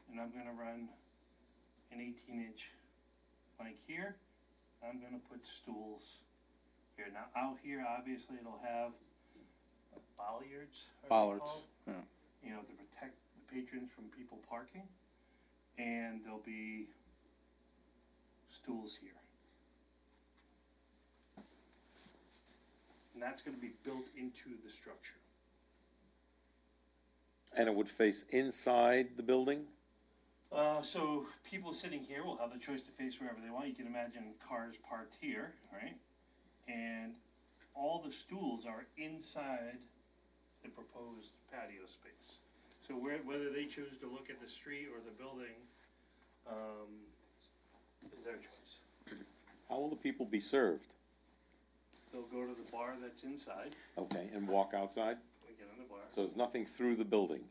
and I'm gonna run an 18-inch plank here. I'm gonna put stools here. Now out here, obviously, it'll have bollards. Bollards, yeah. To protect the patrons from people parking, and there'll be stools here. And that's gonna be built into the structure. And it would face inside the building? So people sitting here will have the choice to face wherever they want. You can imagine cars parked here, right? And all the stools are inside the proposed patio space. So whether they choose to look at the street or the building, is their choice. How will the people be served? They'll go to the bar that's inside, Okay, and walk outside? we get on the bar. So there's nothing through the building?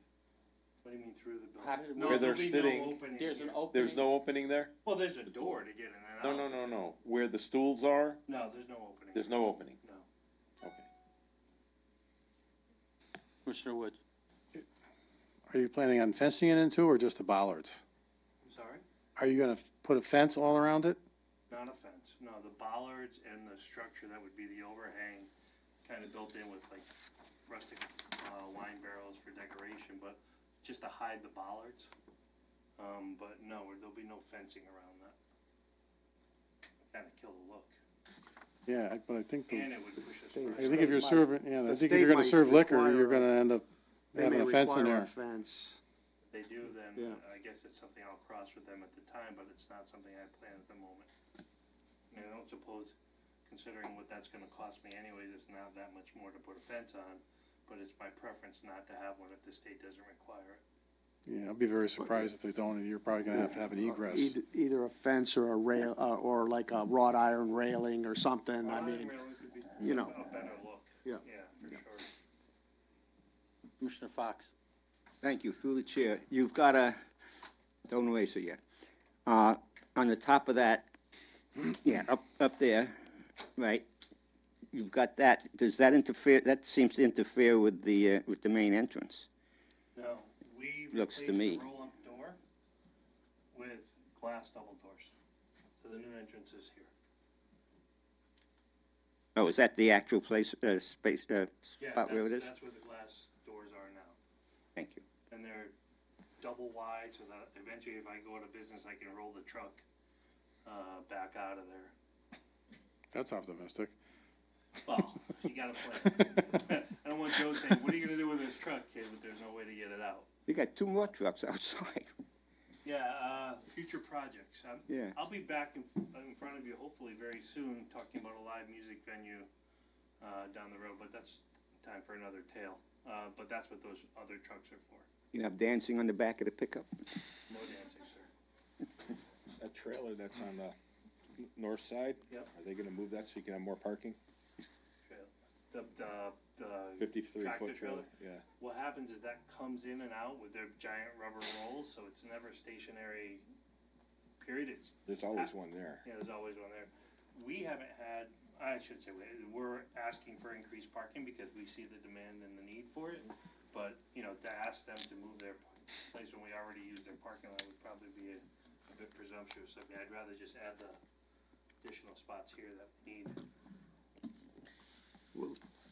What do you mean through the building? How did it No, Where there'll they're be sitting, no opening There's an here. opening. There's no opening there? Well, there's a door to get in and out. No. Where the stools are, No, there's no opening. there's no opening? No. Okay. Commissioner Woods? Are you planning on fencing it into or just the bollards? I'm sorry? Are you gonna put a fence all around it? Not a fence, no, the bollards and the structure that would be the overhang, kind of built in with like rustic wine barrels for decoration, but just to hide the bollards. But no, there'll be no fencing around that. Kind of kill the look, Yeah, but I think, and it would push us I further. think if you're serving, I The think if state you're gonna might serve liquor, require you're gonna end up They having may a fence in require there. a fence. If they do, then Yeah. I guess it's something I'll cross with them at the time, but it's not something I plan at the moment. I mean, I don't suppose considering what that's gonna cost me anyways, it's not that much more to put a fence on, but it's my preference not to have one if the state doesn't require it. Yeah, I'd be very surprised if they don't, and you're probably gonna have to have an egress. Either a fence or a rail, or like a wrought iron railing or something, I mean, Railing could be you know. a better look. Yeah. Yeah, for sure. Commissioner Fox? Thank you, through the chair. You've got a, don't erase it yet. On the top of that, yeah, up there, right? You've got that, does that interfere, that seems to interfere with the main entrance. No, we Looks to replaced me. the roll-up door with glass double doors. So the new entrance is here. Oh, is that the actual place, space, Yeah, spot where it is? that's where the glass doors are now. Thank you. And they're double wide, so that eventually if I go out of business, I can roll the truck, back out of there. That's optimistic. Well, you gotta plan. I don't want Joe saying, what are you gonna do with this truck, kid, but there's no way to get it out. You got 2 more trucks outside. Yeah, future projects. Yeah. I'll be back in front of you hopefully very soon, talking about a live music venue, down the road, but that's time for another tale. But that's what those other trucks are for. You have dancing on the back of the pickup? No dancing, sir. That trailer that's on the north side? Yep. Are they gonna move that so you can have more parking? The 53-foot tractor trailer, yeah. What happens is that comes in and out with their giant rubber rolls, so it's never stationary, period. There's always one there. Yeah, there's always one there. We haven't had, I should say, we're asking for increased parking because we see the demand and the need for it. But, you know, to ask them to move their place when we already use their parking lot would probably be a bit presumptuous of me. I'd rather just add the additional spots here that we need.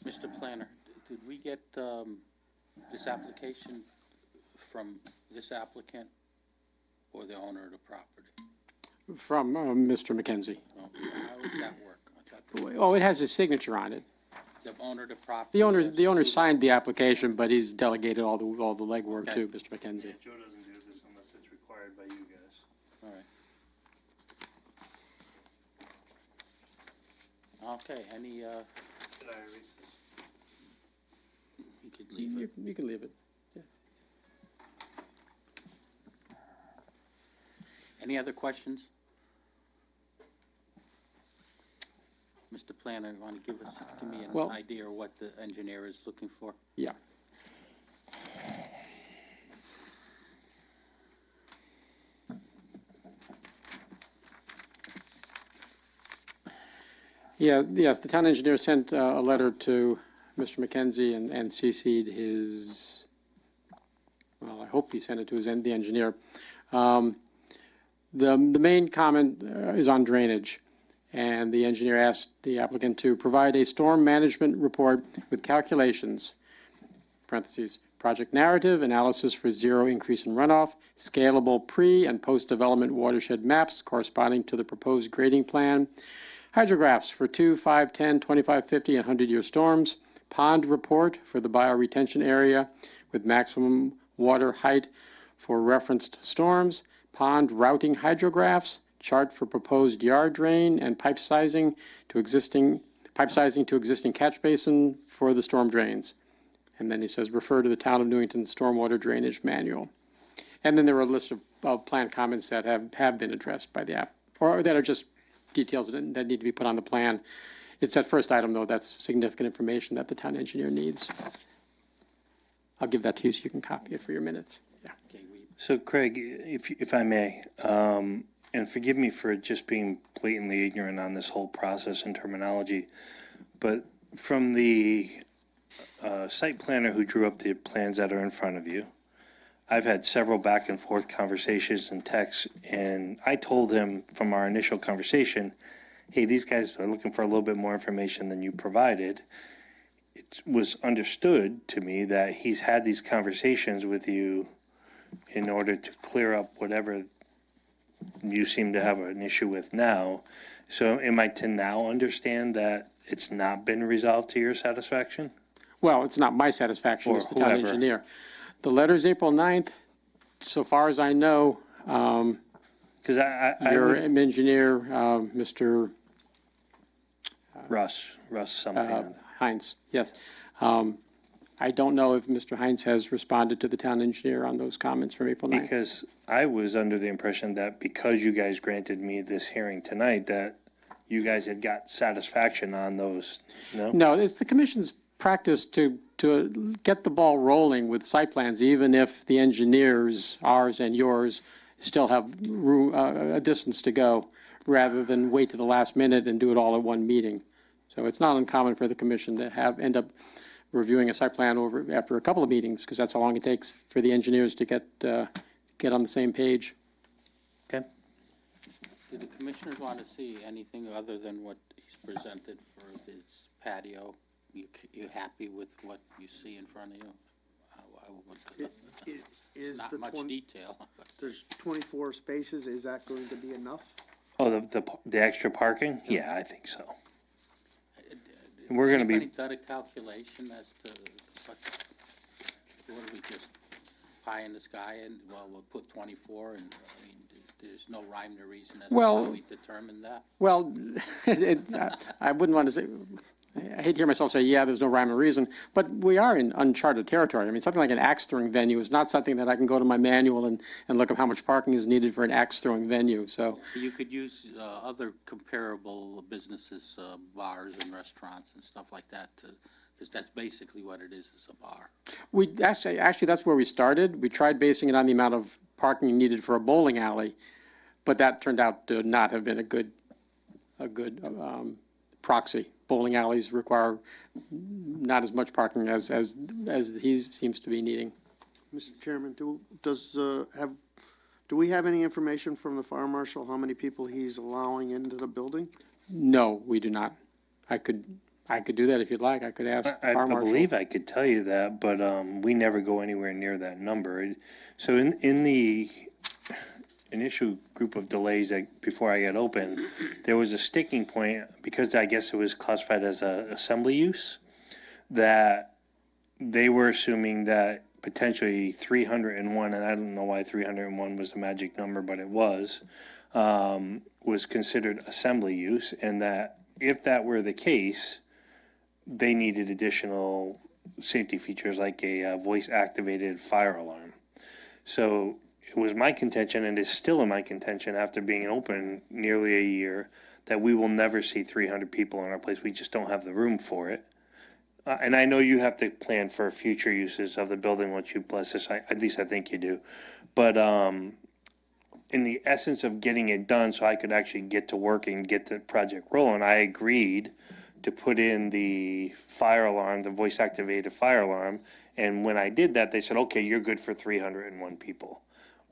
Mr. Planner, did we get this application from this applicant or the owner of the property? From Mr. McKenzie. Oh, how does that work? I thought Oh, it has his signature on it. the owner of the property. The owner has- signed the application, but he's delegated all the legwork Okay. to Mr. Yeah, McKenzie. Joe doesn't do this unless it's required by you guys. All right. Okay, any, Did I erase this? you could leave it. You can leave it. Any other questions? Mr. Planner, you want to give me an Well- idea of what the engineer is looking for? Yeah. Yeah, yes, the town engineer sent a letter to Mr. McKenzie and CC'd his, well, I hope he sent it to the engineer. The main comment is on drainage, and the engineer asked the applicant to provide a storm management report with calculations, parentheses, project narrative, analysis for zero increase in runoff, scalable pre- and post-development watershed maps corresponding to the proposed grading plan, hydrographs for 2, 5, 10, 25, 50, and 100-year storms, pond report for the bioretention area with maximum water height for referenced storms, pond routing hydrographs, chart for proposed yard drain and pipe sizing to existing catch basin for the storm drains. And then he says, refer to the Town of Newington Stormwater Drainage Manual. And then there were a list of plan comments that have been addressed by the app, or that are just details that need to be put on the plan. It's that first item, though, that's significant information that the town engineer needs. I'll give that to you so you can copy it for your minutes. Yeah. Okay, So Craig, if I may, and forgive me for just being blatantly ignorant on this whole process and terminology, but from the site planner who drew up the plans that are in front of you, I've had several back and forth conversations and texts, and I told him from our initial conversation, hey, these guys are looking for a little bit more information than you provided. It was understood to me that he's had these conversations with you in order to clear up whatever you seem to have an issue with now. So am I to now understand that it's not been resolved to your satisfaction? Well, it's not my satisfaction, Or it's the town whoever. engineer. The letter's April 9th. So far as I know, Because I your would, engineer, Mr. Russ something. Hines, yes. I don't know if Mr. Hines has responded to the town engineer on those comments from April 9th. Because I was under the impression that because you guys granted me this hearing tonight, that you guys had got satisfaction on those, no? No, it's the commission's practice to get the ball rolling with site plans, even if the engineers, ours and yours, still have room, a distance to go, rather than wait to the last minute and do it all at one meeting. So it's not uncommon for the commission to end up reviewing a site plan over after a couple of meetings, because that's how long it takes for the engineers to get on the same page. Okay. Do the commissioners want to see anything other than what he's presented for his patio? You happy with what you see in front of you? Is Not the much 20, detail. there's 24 spaces, is that going to be enough? Oh, the extra parking? Yeah, I think so. We're gonna be- Anybody done a calculation as to what are we just pie in the sky and, well, we'll put 24 and, I mean, there's no rhyme or reason as to Well- how we determine that? Well, I wouldn't want to say, I hate to hear myself say, yeah, there's no rhyme or reason, but we are in uncharted territory. I mean, something like an axe throwing venue is not something that I can go to my manual and look up how much parking is needed for an axe throwing venue, so. You could use other comparable businesses, bars and restaurants and stuff like that, because that's basically what it is a bar. We, actually, that's where we started. We tried basing it on the amount of parking needed for a bowling alley, but that turned out to not have been a good proxy. Bowling alleys require not as much parking as he seems to be needing. Mr. Chairman, do we have any information from the fire marshal, how many people he's allowing into the building? No, we do not. I could do that if you'd like. I could ask the I fire marshal. believe I could tell you that, but we never go anywhere near that number. So in the initial group of delays before I got open, there was a sticking point, because I guess it was classified as a assembly use, that they were assuming that potentially 301, and I don't know why 301 was the magic number, but it was considered assembly use, and that if that were the case, they needed additional safety features like a voice-activated fire alarm. So it was my contention, and is still in my contention after being open nearly a year, that we will never see 300 people in our place. We just don't have the room for it. And I know you have to plan for future uses of the building once you bless this. At least I think you do. But in the essence of getting it done so I could actually get to work and get the project rolling, I agreed to put in the fire alarm, the voice-activated fire alarm. And when I did that, they said, okay, you're good for 301 people.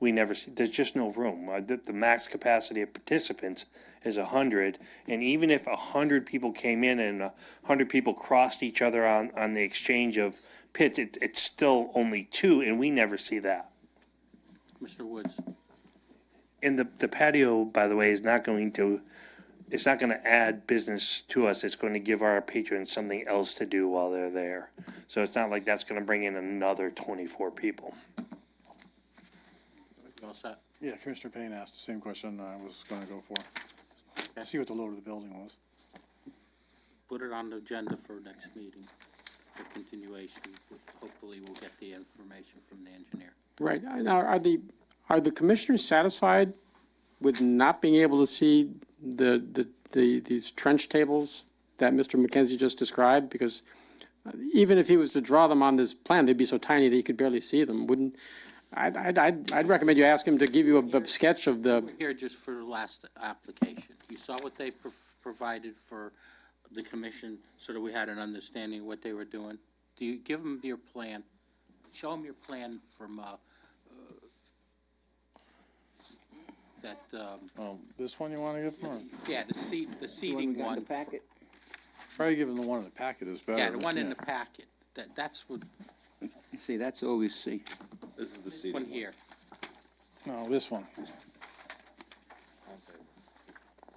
We never see, there's just no room. The max capacity of participants is 100. And even if 100 people came in and 100 people crossed each other on the exchange of pits, it's still only 2, and we never see that. Mr. Woods? And the patio, by the way, is not going to, it's not going to add business to us. It's going to give our patrons something else to do while they're there. So it's not like that's going to bring in another 24 people. You all set? Yeah, Commissioner Payne asked the same question I was gonna go for. Okay. See what the load of the building was. Put it on the agenda for next meeting, for continuation. Hopefully we'll get the information from the engineer. Right. Now, are the commissioners satisfied with not being able to see these trench tables that Mr. McKenzie just described? Because even if he was to draw them on this plan, they'd be so tiny that you could barely see them. I'd recommend you ask him to give you a sketch of the. We're here just for the last application. You saw what they provided for the commission, so that we had an understanding of what they were doing. Do you give them your plan? Show them your plan from, that, This one you wanna give them, or yeah, the seating one. Packet? probably give them the one in the packet is better. Yeah, the one in the packet. That's what, See, that's all we see. This is the this seating one one. here. No, this one.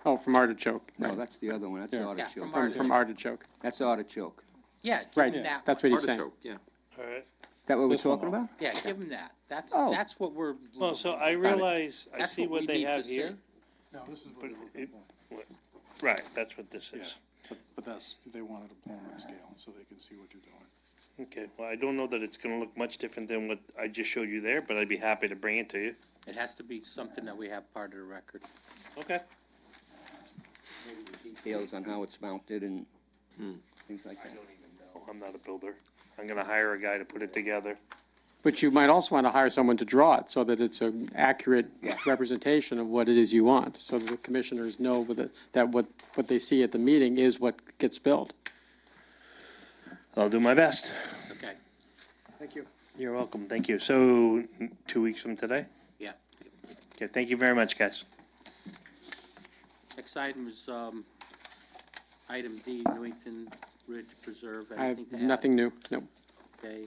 Oh, from Artichoke. No, Right. that's the other one, that's Yeah. Yeah, artichoke. From Artichoke. That's artichoke. Yeah, give Right. them that That's one. what he's saying. Artichoke, yeah. All right. Is that what we're This one, talking about? Yeah, give them that. That's Oh. what we're. Well, so I realize, I That's see what we what they need have to see. here. No, this is But right, that's what this is. But that's, they wanted a plan on scale, so they can see what you're doing. Okay, well, I don't know that it's gonna look much different than what I just showed you there, but I'd be happy to bring it to you. It has to be something that we have part of the record. Okay. Details on how it's mounted and things like that. No, I'm not a builder. I'm gonna hire a guy to put it together. But you might also want to hire someone to draw it so that it's an accurate representation of what it is you want, so that the commissioners know that what they see at the meeting is what gets built. I'll do my best. Okay, Thank you. You're welcome, thank you. So, 2 weeks from today? yeah. Okay, thank you very much, guys. Next item is, item D, Newington Ridge Preserve. I have Anything to add? nothing new, no. Okay.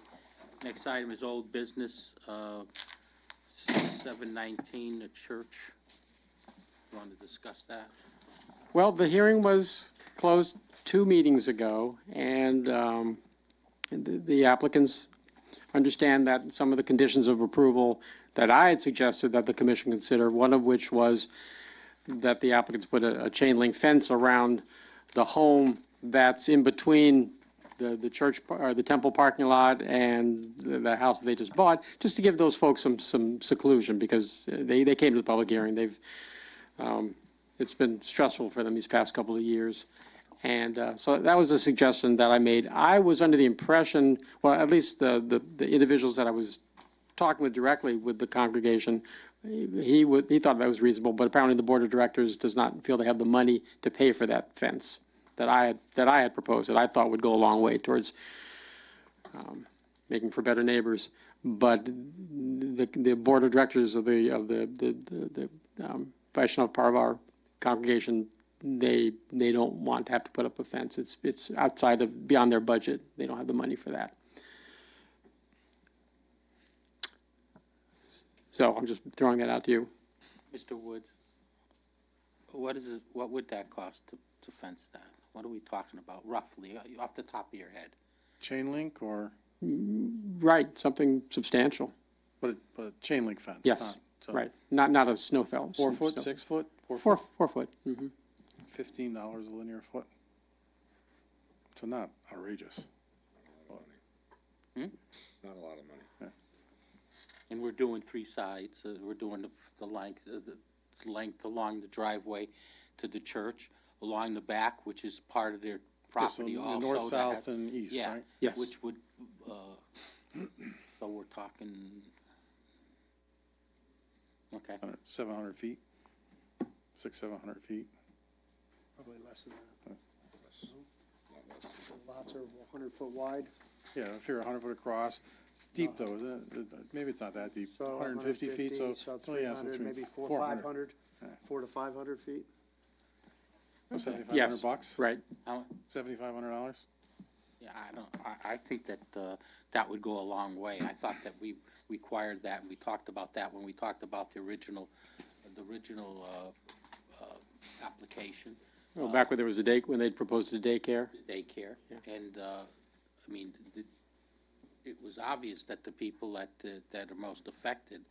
Next item is old business, 719, the church. Want to discuss that? Well, the hearing was closed 2 meetings ago, and the applicants understand that some of the conditions of approval that I had suggested that the commission consider, one of which was that the applicants put a chain link fence around the home that's in between the church, or the temple parking lot and the house that they just bought, just to give those folks some seclusion, because they came to the public hearing. It's been stressful for them these past couple of years. And so that was a suggestion that I made. I was under the impression, well, at least the individuals that I was talking with directly with the congregation, he thought that was reasonable, but apparently the board of directors does not feel they have the money to pay for that fence that I had proposed, that I thought would go a long way towards making for better neighbors. But the board of directors of the Vaishnav part of our congregation, they don't want to have to put up a fence. It's outside of, beyond their budget. They don't have the money for that. So I'm just throwing that out to you. Mr. Woods, what would that cost to fence that? What are we talking about roughly, off the top of your head? Chain link or, Right, something substantial. but a chain link fence? Yes, not- so right. Not a snow fence. 4 foot, 6 foot, 4 4 foot, 4 foot. Mm-hmm. $15 a linear foot. So not outrageous. Not a lot of money. And we're doing 3 sides. We're doing the length along the driveway to the church, along the back, which is part of their property So also. north, that south, has- and east, Yeah, right? Yes. which would, so we're talking, okay. 700 feet, 700 feet. Probably less than that. Lots are 100 foot wide. Yeah, I figure 100 foot across. It's deep though, isn't it? Maybe it's not that deep. So 150 feet, so. So oh, yeah, so 300, between maybe 400. 500, 400 to 500 feet. What's Okay. $7,500 Yes, bucks? right. $7,500? Yeah, I think that, that would go a long way. I thought that we required that, and we talked about that when we talked about the original application, Well, back when there was when they proposed a daycare. daycare. And, I mean, it was obvious that the people that are most affected,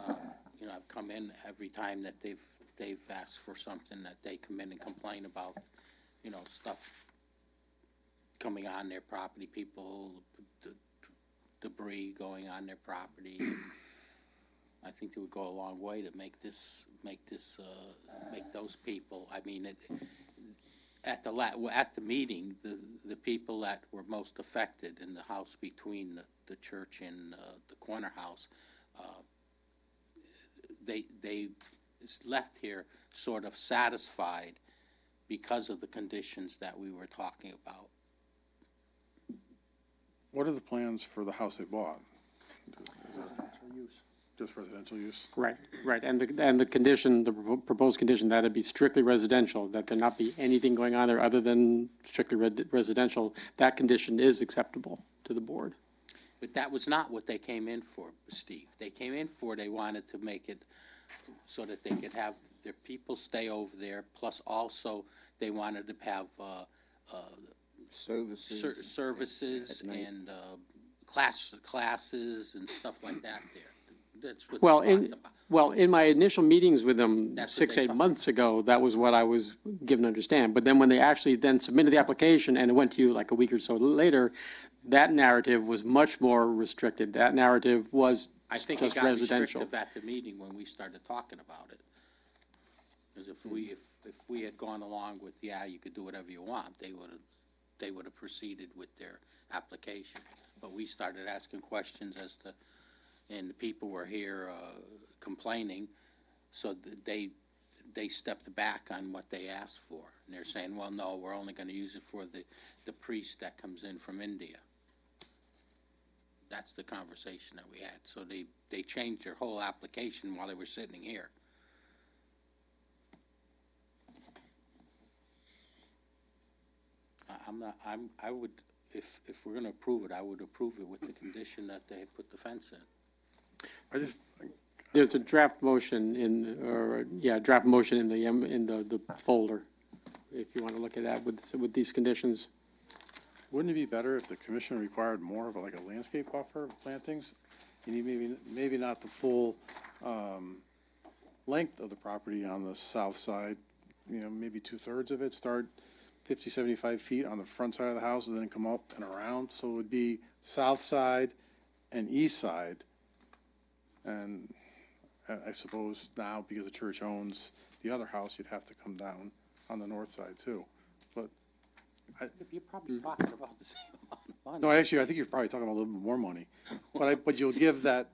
have come in every time that they've asked for something, that they come in and complain about, stuff coming on their property, people, debris going on their property. I think it would go a long way to make those people, I mean, at the meeting, the people that were most affected in the house between the church and the corner house, they left here sort of satisfied because of the conditions that we were talking about. What are the plans for the house they bought? For use. Just residential use? Right, right. And the condition, the proposed condition, that it be strictly residential, that there not be anything going on there other than strictly residential, that condition is acceptable to the board. But that was not what they came in for, Steve. They wanted to make it so that they could have their people stay over there, plus also they wanted to have services At night. and classes and stuff like that there. That's what Well, they talked about. Well, in my initial meetings with them That's what 6, they 8 thought. months ago, that was what I was given to understand. But then when they actually then submitted the application and it went to you like a week or so later, that narrative was much more restricted. That narrative was I think it just got residential. restrictive at the meeting when we started talking about it. Because if we had gone along with, yeah, you could do whatever you want, they would have proceeded with their application. But we started asking questions as to, and the people were here complaining, so they stepped back on what they asked for. And they're saying, well, no, we're only gonna use it for the priest that comes in from India. That's the conversation that we had. So they changed their whole application while they were sitting here. I would, if we're gonna approve it, I would approve it with the condition that they put the fence in. I just, There's a draft motion draft motion in the folder, if you want to look at that with these conditions. wouldn't it be better if the commission required more of like a landscape buffer of plantings? You need maybe not the full length of the property on the south side, maybe 2/3 of it, start 50, 75 feet on the front side of the house and then come up and around. So it would be south side and east side. And I suppose now, because the church owns the other house, you'd have to come down on the north side too. But You're probably talking about the same amount of money. no, actually, I think you're probably talking about a little bit more money. But you'll give that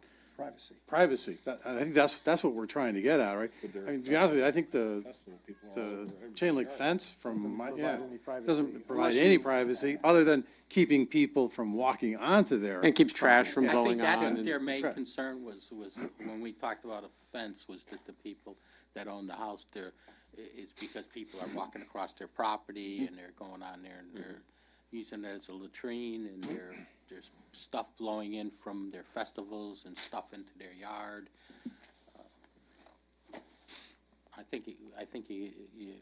privacy. I think that's what we're trying to get at, right? I mean, to be honest with you, I think the chain link fence from doesn't provide any privacy other than keeping people from walking onto there. And keeps trash from I think blowing that's on. what their and- main concern was when we talked about a fence, was that the people that own the house there, it's because people are walking across their property and they're going on there and they're using it as a latrine and there's stuff blowing in from their festivals and stuff into their yard. I think Yeah,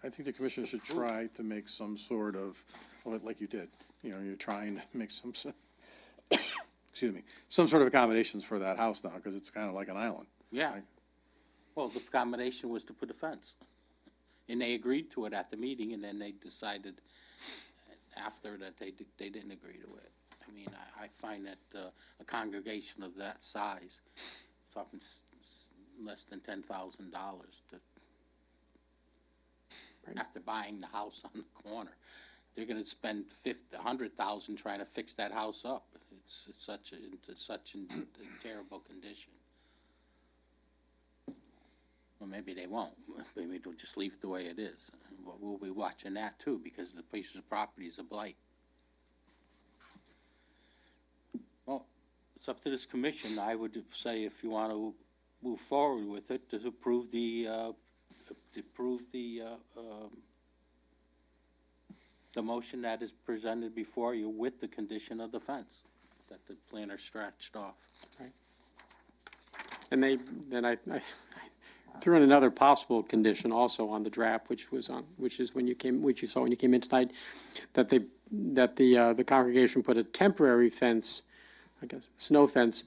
I think the commission should try to make some sort of, like you did, you're trying to make excuse me, some sort of accommodations for that house now, because it's kind of like an island. yeah. Right. Well, the combination was to put a fence. And they agreed to it at the meeting, and then they decided after that they didn't agree to it. I mean, I find that a congregation of that size, talking less than $10,000 to, after buying the house on the corner, they're gonna spend $100,000 trying to fix that house up. It's such a terrible condition. Well, maybe they won't. Maybe they'll just leave it the way it is. But we'll be watching that too, because the piece of property is a blight. Well, it's up to this commission. I would say if you want to move forward with it, to approve the motion that is presented before you with the condition of the fence that the planner scratched off. And I threw in another possible condition also on the draft, which is which you saw when you came in tonight, that the congregation put a temporary fence, I guess, snow fence,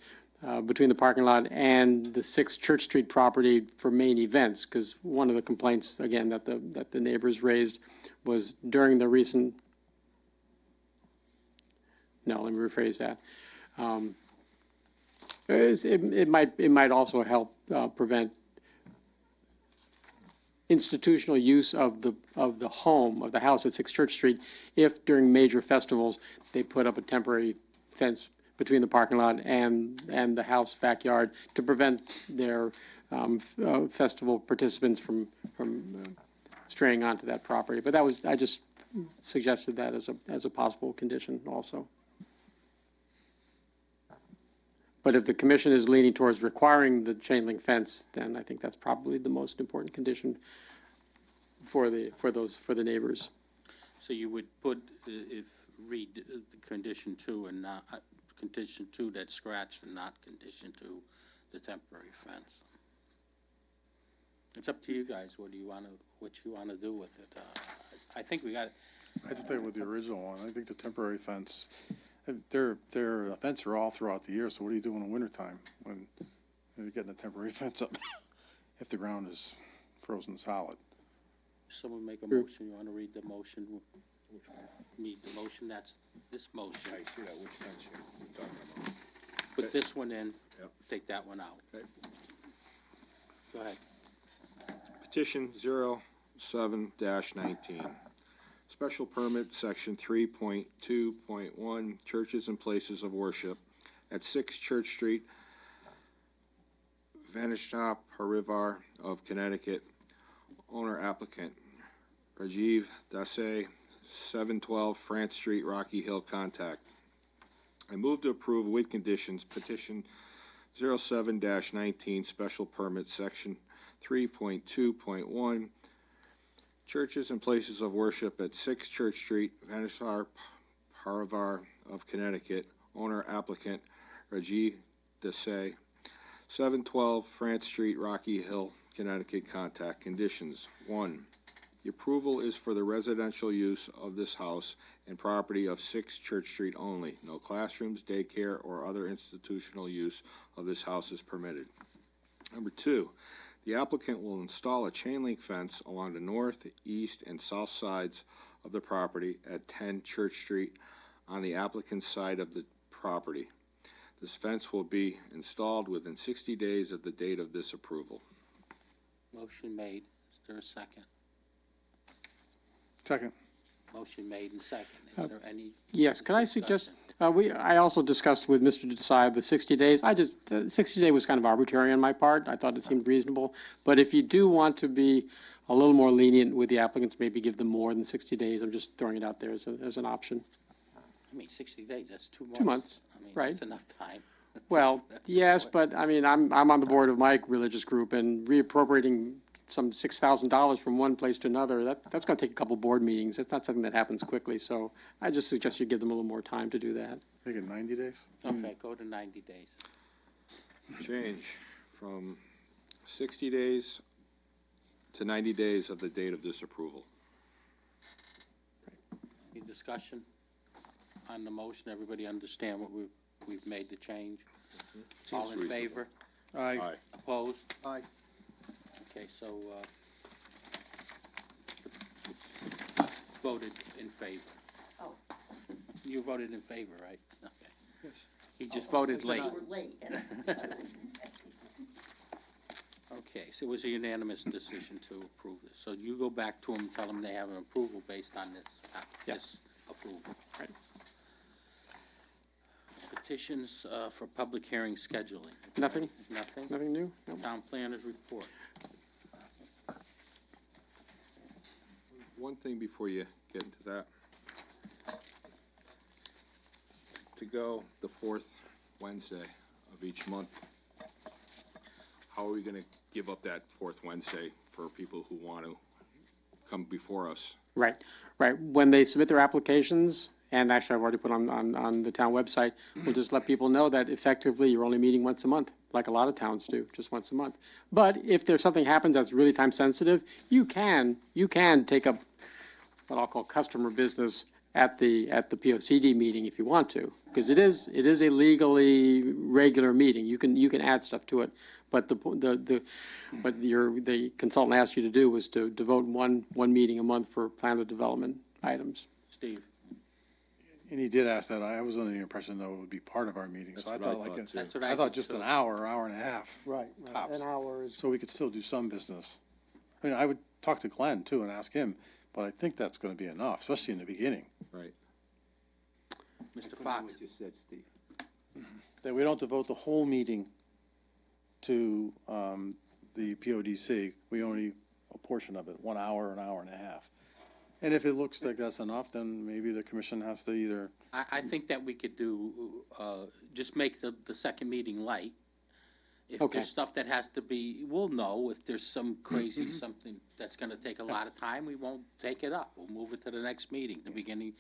between the parking lot and the 6 Church Street property for main events, because one of the complaints, again, that the neighbors raised was during the recent, no, let me rephrase that. It might also help prevent institutional use of the home, of the house at 6 Church Street, if during major festivals, they put up a temporary fence between the parking lot and the house backyard to prevent their festival participants from straying onto that property. But I just suggested that as a possible condition also. But if the commission is leaning towards requiring the chain link fence, then I think that's probably the most important condition for the neighbors. So you would put, read the condition 2 and not, condition 2 that's scratched and not condition 2, the temporary fence. It's up to you guys, what you want to do with it. I think we got. I'd stay with the original one. I think the temporary fence, their events are all throughout the year, so what do you do in the wintertime when maybe getting a temporary fence up if the ground is frozen solid. Someone make a motion, you wanna read the motion? Read the motion, that's this motion. I see that, which fence you're talking about. Put this one in, Yep. take that one out. Okay. Go ahead. Petition 07-19. Special permit, section 3.2.1, churches and places of worship at 6 Church Street, Vanishnath Parivar of Connecticut. Owner applicant Rajiv Dasay, 712 France Street, Rocky Hill. Contact. I move to approve with conditions petition 07-19, special permit, section 3.2.1, churches and places of worship at 6 Church Street, Vanishnath Parivar of Connecticut. Owner applicant Rajiv Desai, 712 France Street, Rocky Hill, Connecticut. Contact. Conditions. 1. The approval is for the residential use of this house and property of 6 Church Street only. No classrooms, daycare, or other institutional use of this house is permitted. Number 2. The applicant will install a chain link fence along the north, east, and south sides of the property at 10 Church Street on the applicant's side of the property. This fence will be installed within 60 days of the date of this approval. Motion made, is there a second? Second. Motion made and second, is there any? Yes, could I suggest, I also discussed with Mr. Desai the 60 days. The 60 day was kind of arbitrary on my part. I thought it seemed reasonable. But if you do want to be a little more lenient with the applicants, maybe give them more than 60 days. I'm just throwing it out there as an option. I mean, 60 days, that's 2 months. 2 months, I mean, right. that's enough time. Well, yes, but I mean, I'm on the board of my religious group, and reappropriating some $6,000 from one place to another, that's going to take a couple board meetings. That's not something that happens quickly. So I just suggest you give them a little more time to do that. Make it 90 days? Okay, go to 90 days. Change from 60 days to 90 days of the date of this approval. Any discussion on the motion? Everybody understand what we've made the change? All in Seems favor? Aye. Aye. Opposed? Aye. Okay, so, voted in favor. Oh. You voted in favor, right? Okay. Yes. He just voted late. You were late. Okay, so it was a unanimous decision to approve this. So you go back to them and tell them they have an approval based on this, this approval. Right. Petitions, for public hearing scheduling. Nothing? Nothing? Nothing new? No. Town planners report. One thing before you get into that. To go the 4th Wednesday of each month, how are we gonna give up that 4th Wednesday for people who want to come before us? Right, right. When they submit their applications, and actually I've already put on the town website, we'll just let people know that effectively you're only meeting once a month, like a lot of towns do, just once a month. But if there's something happens that's really time sensitive, you can take up what I'll call customer business at the POCD meeting if you want to, because it is a legally regular meeting. You can add stuff to it, but the consultant asked you to do was to devote one meeting a month for plan of development items. Steve? And he did ask that. I was under the impression, though, it would be part of our meeting. So I That's what I thought like, thought, too. That's what I I thought did, just too. an hour, hour and a half. Right, Tops. an hour is, So we could still do some business. I mean, I would talk to Glenn, too, and ask him, but I think that's going to be enough, especially in the beginning. Right. Mr. Fox? What you said, Steve. That we don't devote the whole meeting to the PODC. We only a portion of it, 1 hour, an hour and a half. And if it looks like that's enough, then maybe the commission has to either, I think that we could do, just make the second meeting light. If Okay. there's stuff that has to be, we'll know. If there's some crazy something that's gonna take a lot of time, we won't take it up. We'll move it to the next meeting, the beginning.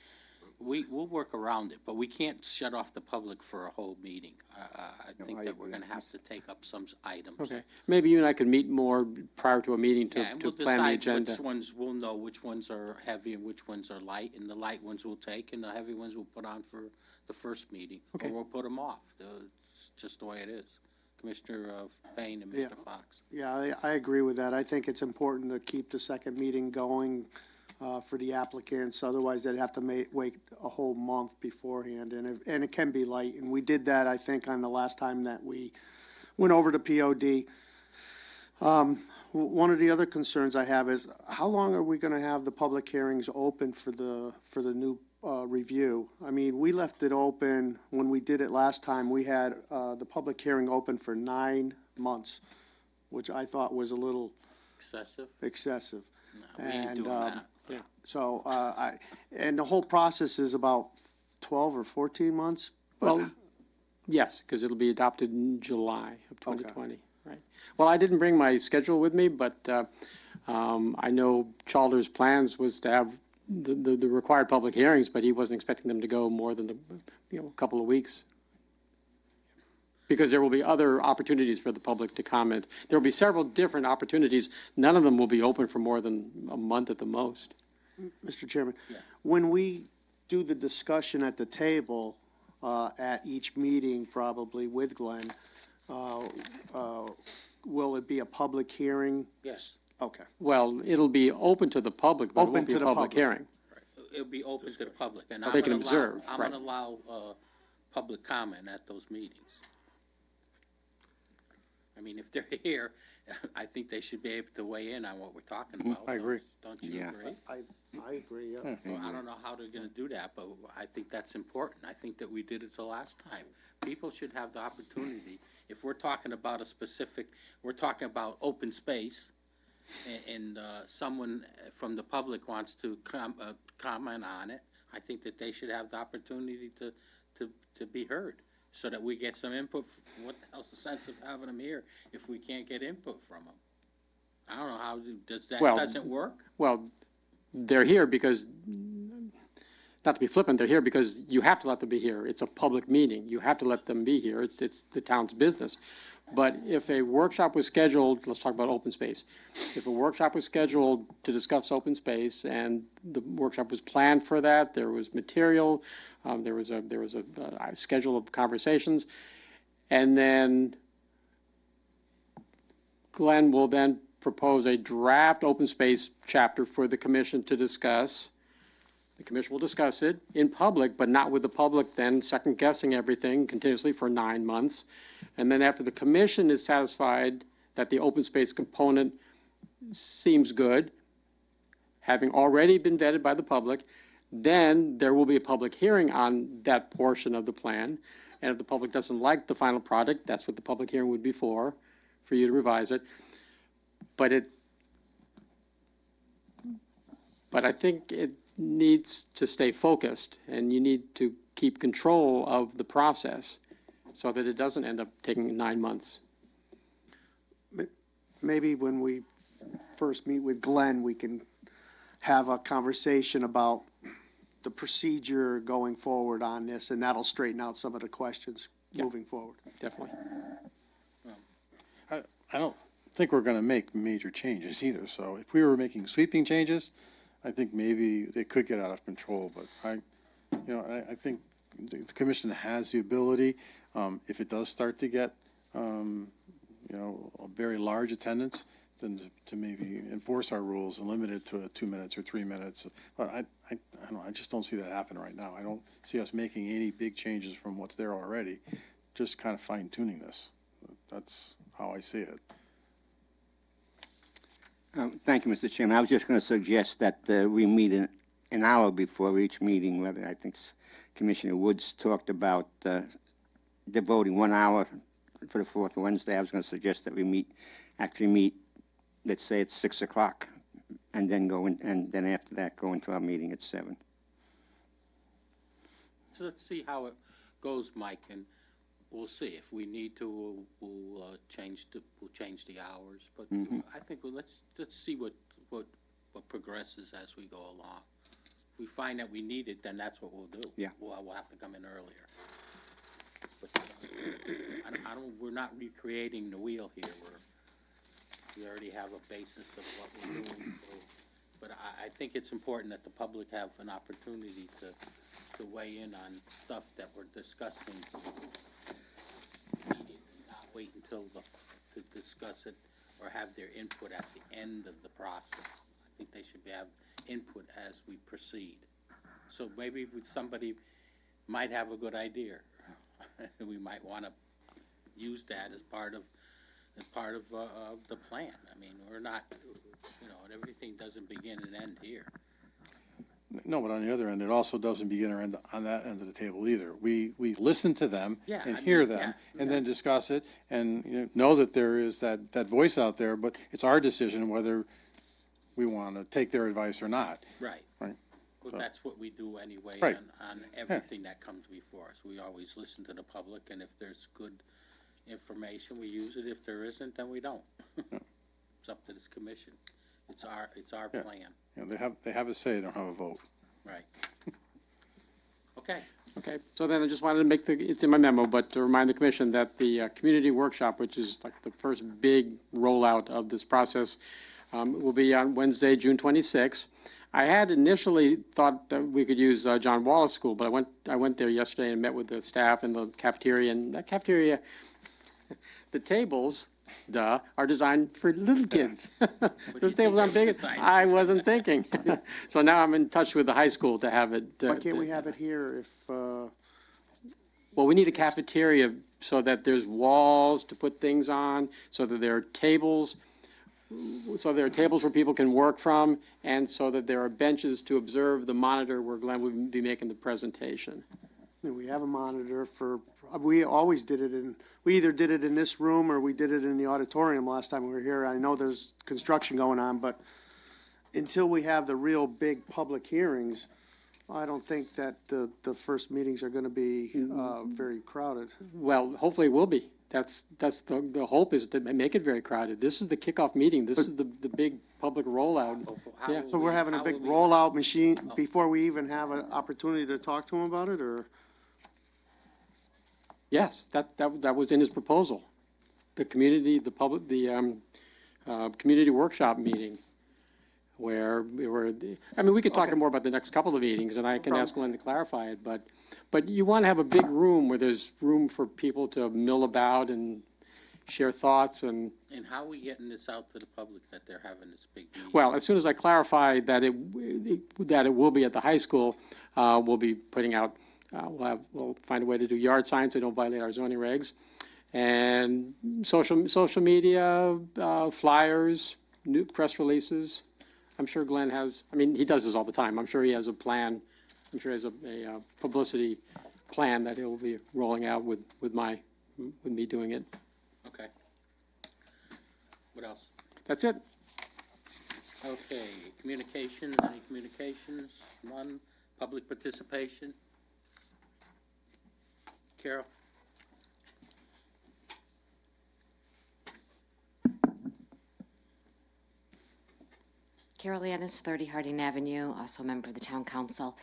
We'll work around it, but we can't shut off the public for a whole meeting. I think I that we're agree. gonna have to take up some items. Okay, maybe you and I could meet more prior to a meeting Yeah, and to we'll plan the decide agenda. which ones, we'll know which ones are heavy and which ones are light, and the light ones we'll take, and the heavy ones we'll put on for the first meeting. Okay. Or we'll put them off. It's just the way it is. Commissioner Payne and Yeah. Mr. Fox. Yeah, I agree with that. I think it's important to keep the second meeting going for the applicants. Otherwise, they'd have to wait a whole month beforehand, and it can be light. And we did that, I think, on the last time that we went over to POD. One of the other concerns I have is, how long are we going to have the public hearings open for the new review? I mean, we left it open, when we did it last time, we had the public hearing open for 9 months, which I thought was a little excessive. No, we ain't And, doing that. So, and the whole process is about 12 or 14 months? but- Well, yes, because it'll be adopted in July of 2020, right? Well, I didn't bring my schedule with me, but I know Chalder's plans was to have the required public hearings, but he wasn't expecting them to go more than a couple of weeks. Because there will be other opportunities for the public to comment. There will be several different opportunities. None of them will be open for more than a month at the most. Mr. Chairman, when we do the discussion at the table, at each meeting probably with Glenn, will it be a public hearing? Yes, Okay. Well, it'll be open to the public, but it Open won't be to a the public public. hearing. it'll be open to the public, and They can I'm observe, right. gonna allow public comment at those meetings. I mean, if they're here, I think they should be able to weigh in on what we're talking about. I agree. Don't you Yeah. agree? I agree, yeah. Well, I don't know how they're gonna do that, but I think that's important. I think that we did it the last time. People should have the opportunity, if we're talking about a specific, we're talking about open space, and someone from the public wants to comment on it, I think that they should have the opportunity to be heard, so that we get some input. What the hell's the sense of having them here if we can't get input from them? I don't know how, Well- doesn't work? Well, they're here because, not to be flippant, they're here because you have to let them be here. It's a public meeting. You have to let them be here. It's the town's business. But if a workshop was scheduled, let's talk about open space. If a workshop was scheduled to discuss open space and the workshop was planned for that, there was material, there was a schedule of conversations, and then Glenn will then propose a draft open space chapter for the commission to discuss. The commission will discuss it in public, but not with the public then second guessing everything continuously for 9 months. And then after the commission is satisfied that the open space component seems good, having already been vetted by the public, then there will be a public hearing on that portion of the plan. And if the public doesn't like the final product, that's what the public hearing would be for you to revise it. But I think it needs to stay focused, and you need to keep control of the process so that it doesn't end up taking 9 months. Maybe when we first meet with Glenn, we can have a conversation about the procedure going forward on this, and that'll straighten out some of the questions moving forward. Definitely. I don't think we're gonna make major changes either, so if we were making sweeping changes, I think maybe they could get out of control, but I think the commission has the ability, if it does start to get, a very large attendance, then to maybe enforce our rules and limit it to 2 minutes or 3 minutes. But I don't know, I just don't see that happen right now. I don't see us making any big changes from what's there already, just kind of fine tuning this. That's how I see it. Thank you, Mr. Chairman. I was just going to suggest that we meet an hour before each meeting. Whether I think Commissioner Woods talked about devoting 1 hour for the fourth Wednesday. I was going to suggest that we actually meet, let's say it's 6 o'clock, and then and then after that go into our meeting at 7. So let's see how it goes, Mike, and we'll see. If we need to, we'll change the hours. But I think let's see what progresses as we go along. If we find that we need it, then that's what we'll do. Yeah. We'll have to come in earlier. But we're not recreating the wheel here. We already have a basis of what we're doing. So, but I think it's important that the public have an opportunity to weigh in on stuff that we're discussing. wait until to discuss it or have their input at the end of the process. I think they should have input as we proceed. So maybe somebody might have a good idea. We might want to use that as part of the plan. I mean, we're not, everything doesn't begin and end here. No, but on the other end, it also doesn't begin or end on that end of the table either. We listen to them Yeah, and I hear mean, them, yeah, and then discuss it, and know that there is that voice out there, but it's our decision whether we want to take their advice or not. Right. Right. Well, So- that's what we do anyway Right. on everything that comes before us. We always listen to the public, and if there's good information, we use it. If there isn't, then we don't. It's up to this commission. It's our Yeah. plan. They have a say, they don't have a vote. Right. Okay. Okay, so then I just wanted to make it's in my memo, but to remind the commission that the community workshop, which is like the first big rollout of this process, will be on Wednesday, June 26th. I had initially thought that we could use John Wallace School, but I went there yesterday and met with the staff in the cafeteria, and that cafeteria, the tables, are designed for little kids. Those tables aren't big. I wasn't thinking. So now I'm in touch with the high school to have it. Why can't we have it here if, Well, we need a cafeteria so that there's walls to put things on, so that there are tables, where people can work from, and so that there are benches to observe the monitor where Glenn would be making the presentation. we have a monitor we always did it we either did it in this room or we did it in the auditorium last time we were here. I know there's construction going on, but until we have the real big public hearings, I don't think that the first meetings are gonna be, very crowded. Well, hopefully it will be. That's the hope, is to make it very crowded. This is the kickoff meeting. This is the big public rollout. How Yeah. will So we're having a how big will we- rollout machine before we even have an opportunity to talk to them about it, or? Yes, that was in his proposal. The community workshop meeting, where we could talk Okay. more about the next couple of meetings, and I can ask Glenn to clarify it, but you want to have a big room where there's room for people to mill about and share thoughts, and, And how are we getting this out to the public that they're having this big meeting? well, as soon as I clarify that it will be at the high school, we'll be putting out, we'll find a way to do yard signs that don't violate our zoning regs, and social media, flyers, new press releases. I'm sure Glenn has, he does this all the time. I'm sure he has a plan. I'm sure he has a publicity plan that he'll be rolling out with me doing it. Okay. What else? That's it. Okay, communications, any communications? None? Public participation? Carol? Carol Annis, 30 Harding Avenue, also a member of the Town Council.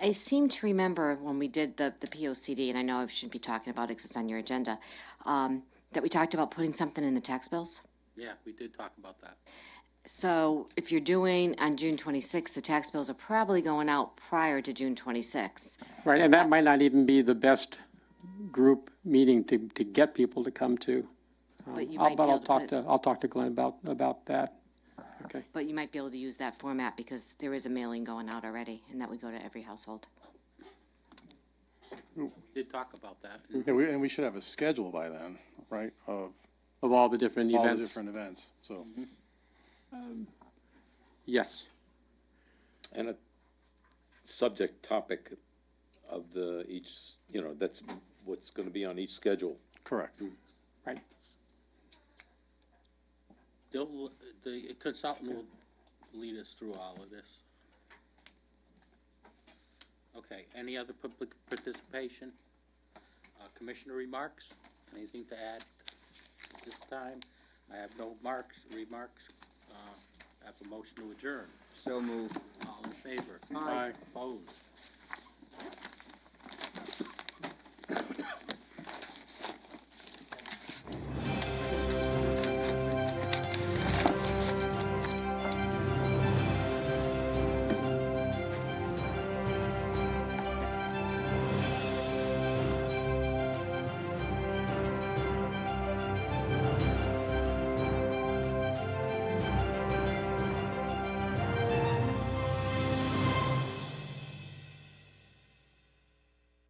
I seem to remember when we did the POCD, and I know I shouldn't be talking about it because it's on your agenda, that we talked about putting something in the tax bills. Yeah, we did talk about that. So if you're doing on June 26th, the tax bills are probably going out prior to June 26th. Right, and that might not even be the best group meeting to get people to come to. But you might be able to put it- I'll talk to Glenn about that. Okay. But you might be able to use that format because there is a mailing going out already, and that would go to every household. We did talk about that. Yeah, and we should have a schedule by then, right, of Of all the different all the events. different events, so. Yes. And a subject topic of that's what's gonna be on each schedule. Correct. Right. The consultant will lead us through all of this. Okay, any other public participation? Commissioner remarks? Anything to add this time? I have no remarks. I have a motion to adjourn. So moved. All in favor? Aye. Opposed?